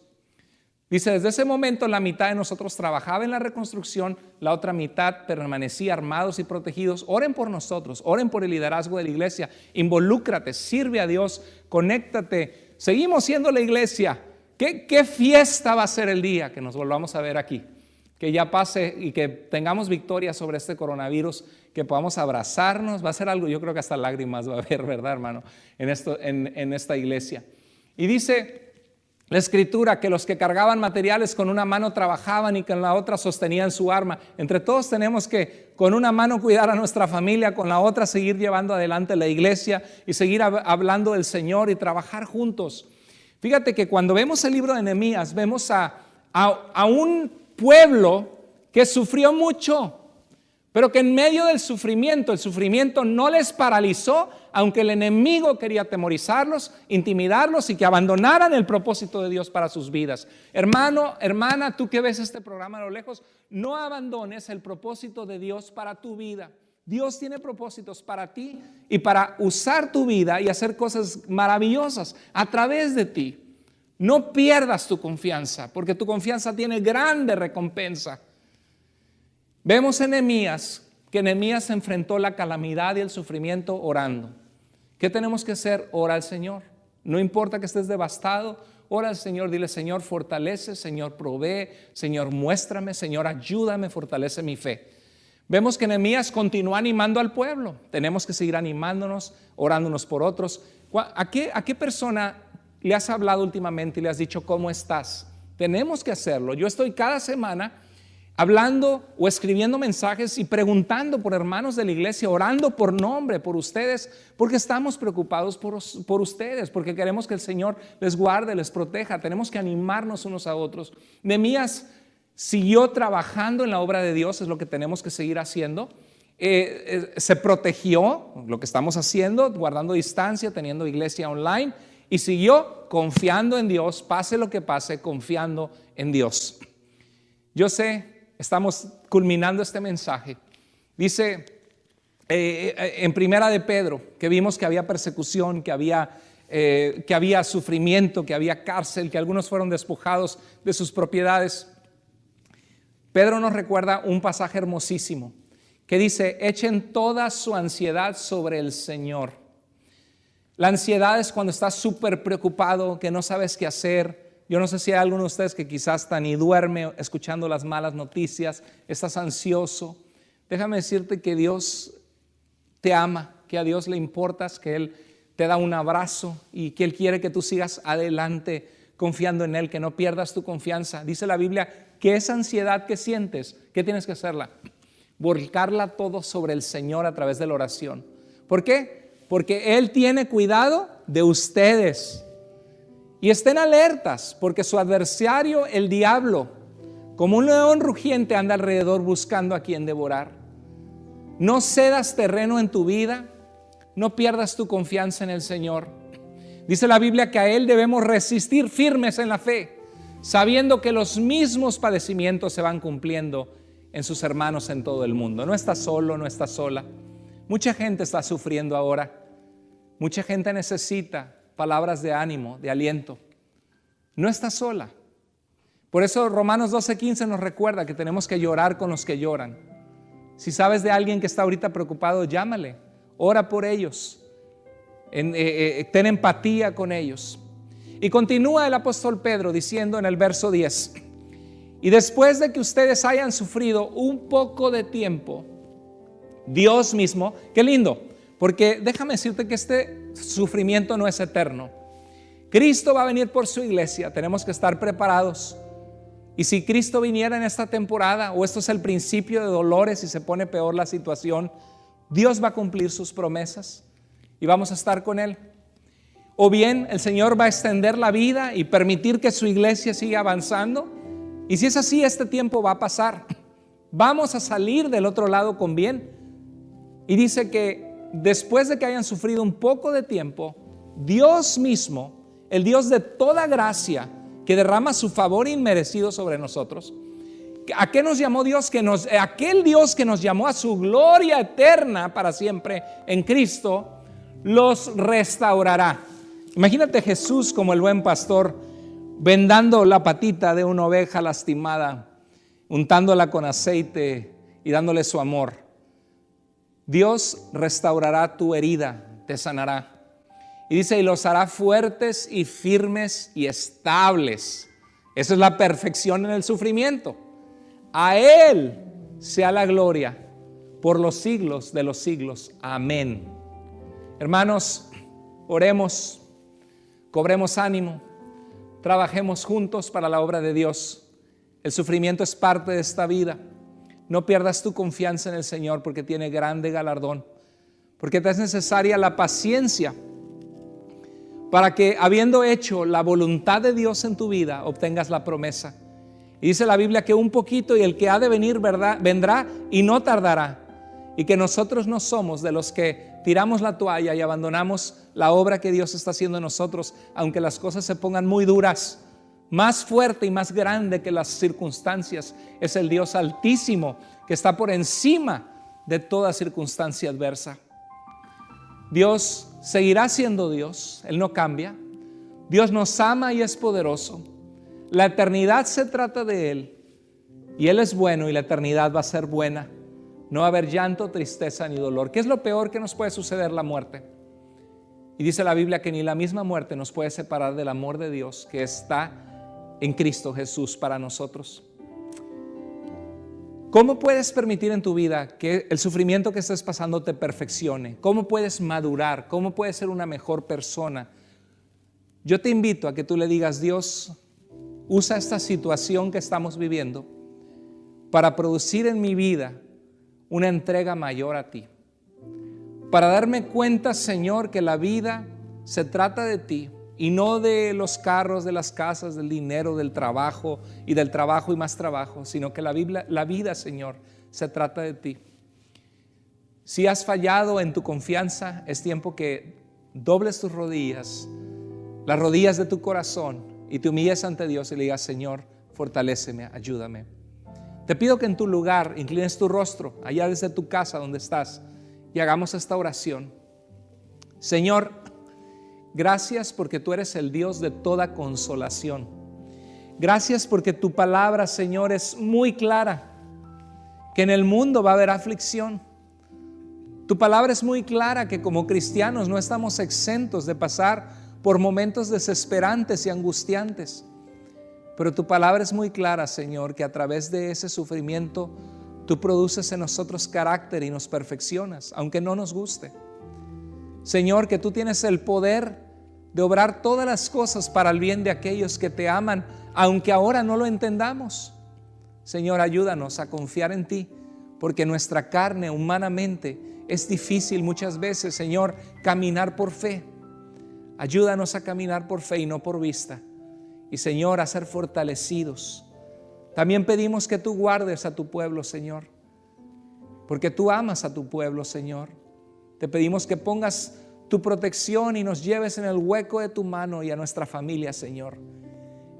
Dice, desde ese momento la mitad de nosotros trabajaba en la reconstrucción, la otra mitad permanecía armados y protegidos. Oren por nosotros, oren por el liderazgo de la iglesia, involúcrate, sirve a Dios, conéctate. Seguimos siendo la iglesia. ¿Qué fiesta va a ser el día que nos volvamos a ver aquí? Que ya pase y que tengamos victoria sobre este coronavirus, que podamos abrazarnos. Va a ser algo, yo creo que hasta lágrimas va a haber, ¿verdad, hermano? En esta iglesia. Y dice la escritura que los que cargaban materiales con una mano trabajaban y con la otra sostenían su arma. Entre todos tenemos que con una mano cuidar a nuestra familia, con la otra seguir llevando adelante la iglesia y seguir hablando del Señor y trabajar juntos. Fíjate que cuando vemos el libro de Nehemías vemos a un pueblo que sufrió mucho, pero que en medio del sufrimiento, el sufrimiento no les paralizó, aunque el enemigo quería atemorizarlos, intimidarlos y que abandonaran el propósito de Dios para sus vidas. Hermano, hermana, tú que ves este programa a lo lejos, no abandones el propósito de Dios para tu vida. Dios tiene propósitos para ti y para usar tu vida y hacer cosas maravillosas a través de ti. No pierdas tu confianza, porque tu confianza tiene grande recompensa. Vemos en Nehemías que Nehemías enfrentó la calamidad y el sufrimiento orando. ¿Qué tenemos que hacer? Ora al Señor. No importa que estés devastado, ora al Señor, dile: Señor, fortalece, Señor, provee, Señor, muéstrame, Señor, ayúdame, fortalece mi fe. Vemos que Nehemías continúa animando al pueblo. Tenemos que seguir animándonos, orándonos por otros. ¿A qué persona le has hablado últimamente y le has dicho cómo estás? Tenemos que hacerlo. Yo estoy cada semana hablando o escribiendo mensajes y preguntando por hermanos de la iglesia, orando por nombre, por ustedes, porque estamos preocupados por ustedes, porque queremos que el Señor les guarde, les proteja. Tenemos que animarnos unos a otros. Nehemías siguió trabajando en la obra de Dios, es lo que tenemos que seguir haciendo. Se protegió, lo que estamos haciendo, guardando distancia, teniendo iglesia online, y siguió confiando en Dios, pase lo que pase, confiando en Dios. Yo sé, estamos culminando este mensaje. Dice en Primera de Pedro que vimos que había persecución, que había sufrimiento, que había cárcel, que algunos fueron despojados de sus propiedades. Pedro nos recuerda un pasaje hermosísimo que dice: echen toda su ansiedad sobre el Señor. La ansiedad es cuando estás súper preocupado, que no sabes qué hacer. Yo no sé si hay alguno de ustedes que quizás hasta ni duerme escuchando las malas noticias, estás ansioso. Déjame decirte que Dios te ama, que a Dios le importas, que Él te da un abrazo y que Él quiere que tú sigas adelante confiando en Él, que no pierdas tu confianza. Dice la Biblia que esa ansiedad que sientes, ¿qué tienes que hacerla? Volcarla todo sobre el Señor a través de la oración. ¿Por qué? Porque Él tiene cuidado de ustedes. Y estén alertas, porque su adversario, el diablo, como un león rugiente, anda alrededor buscando a quien devorar. No cedas terreno en tu vida, no pierdas tu confianza en el Señor. Dice la Biblia que a Él debemos resistir firmes en la fe, sabiendo que los mismos padecimientos se van cumpliendo en sus hermanos en todo el mundo. No estás solo, no estás sola. Mucha gente está sufriendo ahora. Mucha gente necesita palabras de ánimo, de aliento. No estás sola. Por eso Romanos 12:15 nos recuerda que tenemos que llorar con los que lloran. Si sabes de alguien que está ahorita preocupado, llámale, ora por ellos, ten empatía con ellos. Y continúa el apóstol Pedro diciendo en el verso 10: y después de que ustedes hayan sufrido un poco de tiempo, Dios mismo, qué lindo, porque déjame decirte que este sufrimiento no es eterno. Cristo va a venir por su iglesia, tenemos que estar preparados. Y si Cristo viniera en esta temporada, o esto es el principio de dolores y se pone peor la situación, Dios va a cumplir sus promesas y vamos a estar con Él. O bien el Señor va a extender la vida y permitir que su iglesia siga avanzando. Y si es así, este tiempo va a pasar. Vamos a salir del otro lado con bien. Y dice que después de que hayan sufrido un poco de tiempo, Dios mismo, el Dios de toda gracia, que derrama su favor inmerecido sobre nosotros. ¿A qué nos llamó Dios? Aquel Dios que nos llamó a su gloria eterna para siempre en Cristo, los restaurará. Imagínate Jesús como el buen pastor, vendando la patita de una oveja lastimada, untándola con aceite y dándole su amor. Dios restaurará tu herida, te sanará. Y dice, y los hará fuertes y firmes y estables. Esa es la perfección en el sufrimiento. A Él sea la gloria por los siglos de los siglos. Amén. Hermanos, oremos, cobremos ánimo, trabajemos juntos para la obra de Dios. El sufrimiento es parte de esta vida. No pierdas tu confianza en el Señor, porque tiene grande galardón, porque te es necesaria la paciencia para que, habiendo hecho la voluntad de Dios en tu vida, obtengas la promesa. Y dice la Biblia que un poquito y el que ha de venir vendrá y no tardará. Y que nosotros no somos de los que tiramos la toalla y abandonamos la obra que Dios está haciendo en nosotros, aunque las cosas se pongan muy duras. Más fuerte y más grande que las circunstancias es el Dios Altísimo, que está por encima de toda circunstancia adversa. Dios seguirá siendo Dios, Él no cambia. Dios nos ama y es poderoso. La eternidad se trata de Él, y Él es bueno y la eternidad va a ser buena. No va a haber llanto, tristeza ni dolor. ¿Qué es lo peor que nos puede suceder? La muerte. Y dice la Biblia que ni la misma muerte nos puede separar del amor de Dios que está en Cristo Jesús para nosotros. ¿Cómo puedes permitir en tu vida que el sufrimiento que estés pasando te perfeccione? ¿Cómo puedes madurar? ¿Cómo puedes ser una mejor persona? Yo te invito a que tú le digas: Dios, usa esta situación que estamos viviendo para producir en mi vida una entrega mayor a ti. Para darme cuenta, Señor, que la vida se trata de ti y no de los carros, de las casas, del dinero, del trabajo y más trabajo, sino que la vida, Señor, se trata de ti. Si has fallado en tu confianza, es tiempo que dobles tus rodillas, las rodillas de tu corazón, y te humilles ante Dios y le digas: Señor, fortaléceme, ayúdame. Te pido que en tu lugar inclines tu rostro, allá desde tu casa donde estás, y hagamos esta oración. Señor, gracias porque tú eres el Dios de toda consolación. Gracias porque tu palabra, Señor, es muy clara, que en el mundo va a haber aflicción. Tu palabra es muy clara que como cristianos no estamos exentos de pasar por momentos desesperantes y angustiantes. Pero tu palabra es muy clara, Señor, que a través de ese sufrimiento tú produces en nosotros carácter y nos perfeccionas, aunque no nos guste. Señor, que tú tienes el poder de obrar todas las cosas para el bien de aquellos que te aman, aunque ahora no lo entendamos. Señor, ayúdanos a confiar en ti, porque nuestra carne humanamente es difícil muchas veces, Señor, caminar por fe. Ayúdanos a caminar por fe y no por vista. Y, Señor, a ser fortalecidos. También pedimos que tú guardes a tu pueblo, Señor, porque tú amas a tu pueblo, Señor. Te pedimos que pongas tu protección y nos lleves en el hueco de tu mano y a nuestra familia, Señor.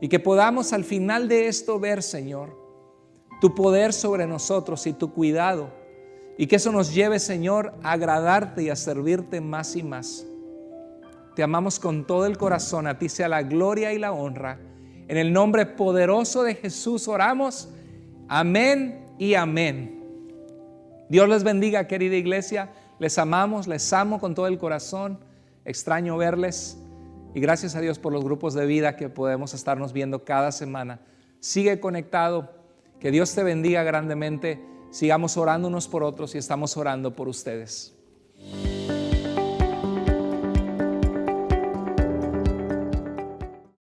Y que podamos al final de esto ver, Señor, tu poder sobre nosotros y tu cuidado. Y que eso nos lleve, Señor, a agradarte y a servirte más y más. Te amamos con todo el corazón. A ti sea la gloria y la honra. En el nombre poderoso de Jesús oramos. Amén y amén. Dios les bendiga, querida iglesia. Les amamos, les amo con todo el corazón. Extraño verles. Y gracias a Dios por los grupos de vida que podemos estarnos viendo cada semana. Sigue conectado. Que Dios te bendiga grandemente. Sigamos orando unos por otros y estamos orando por ustedes.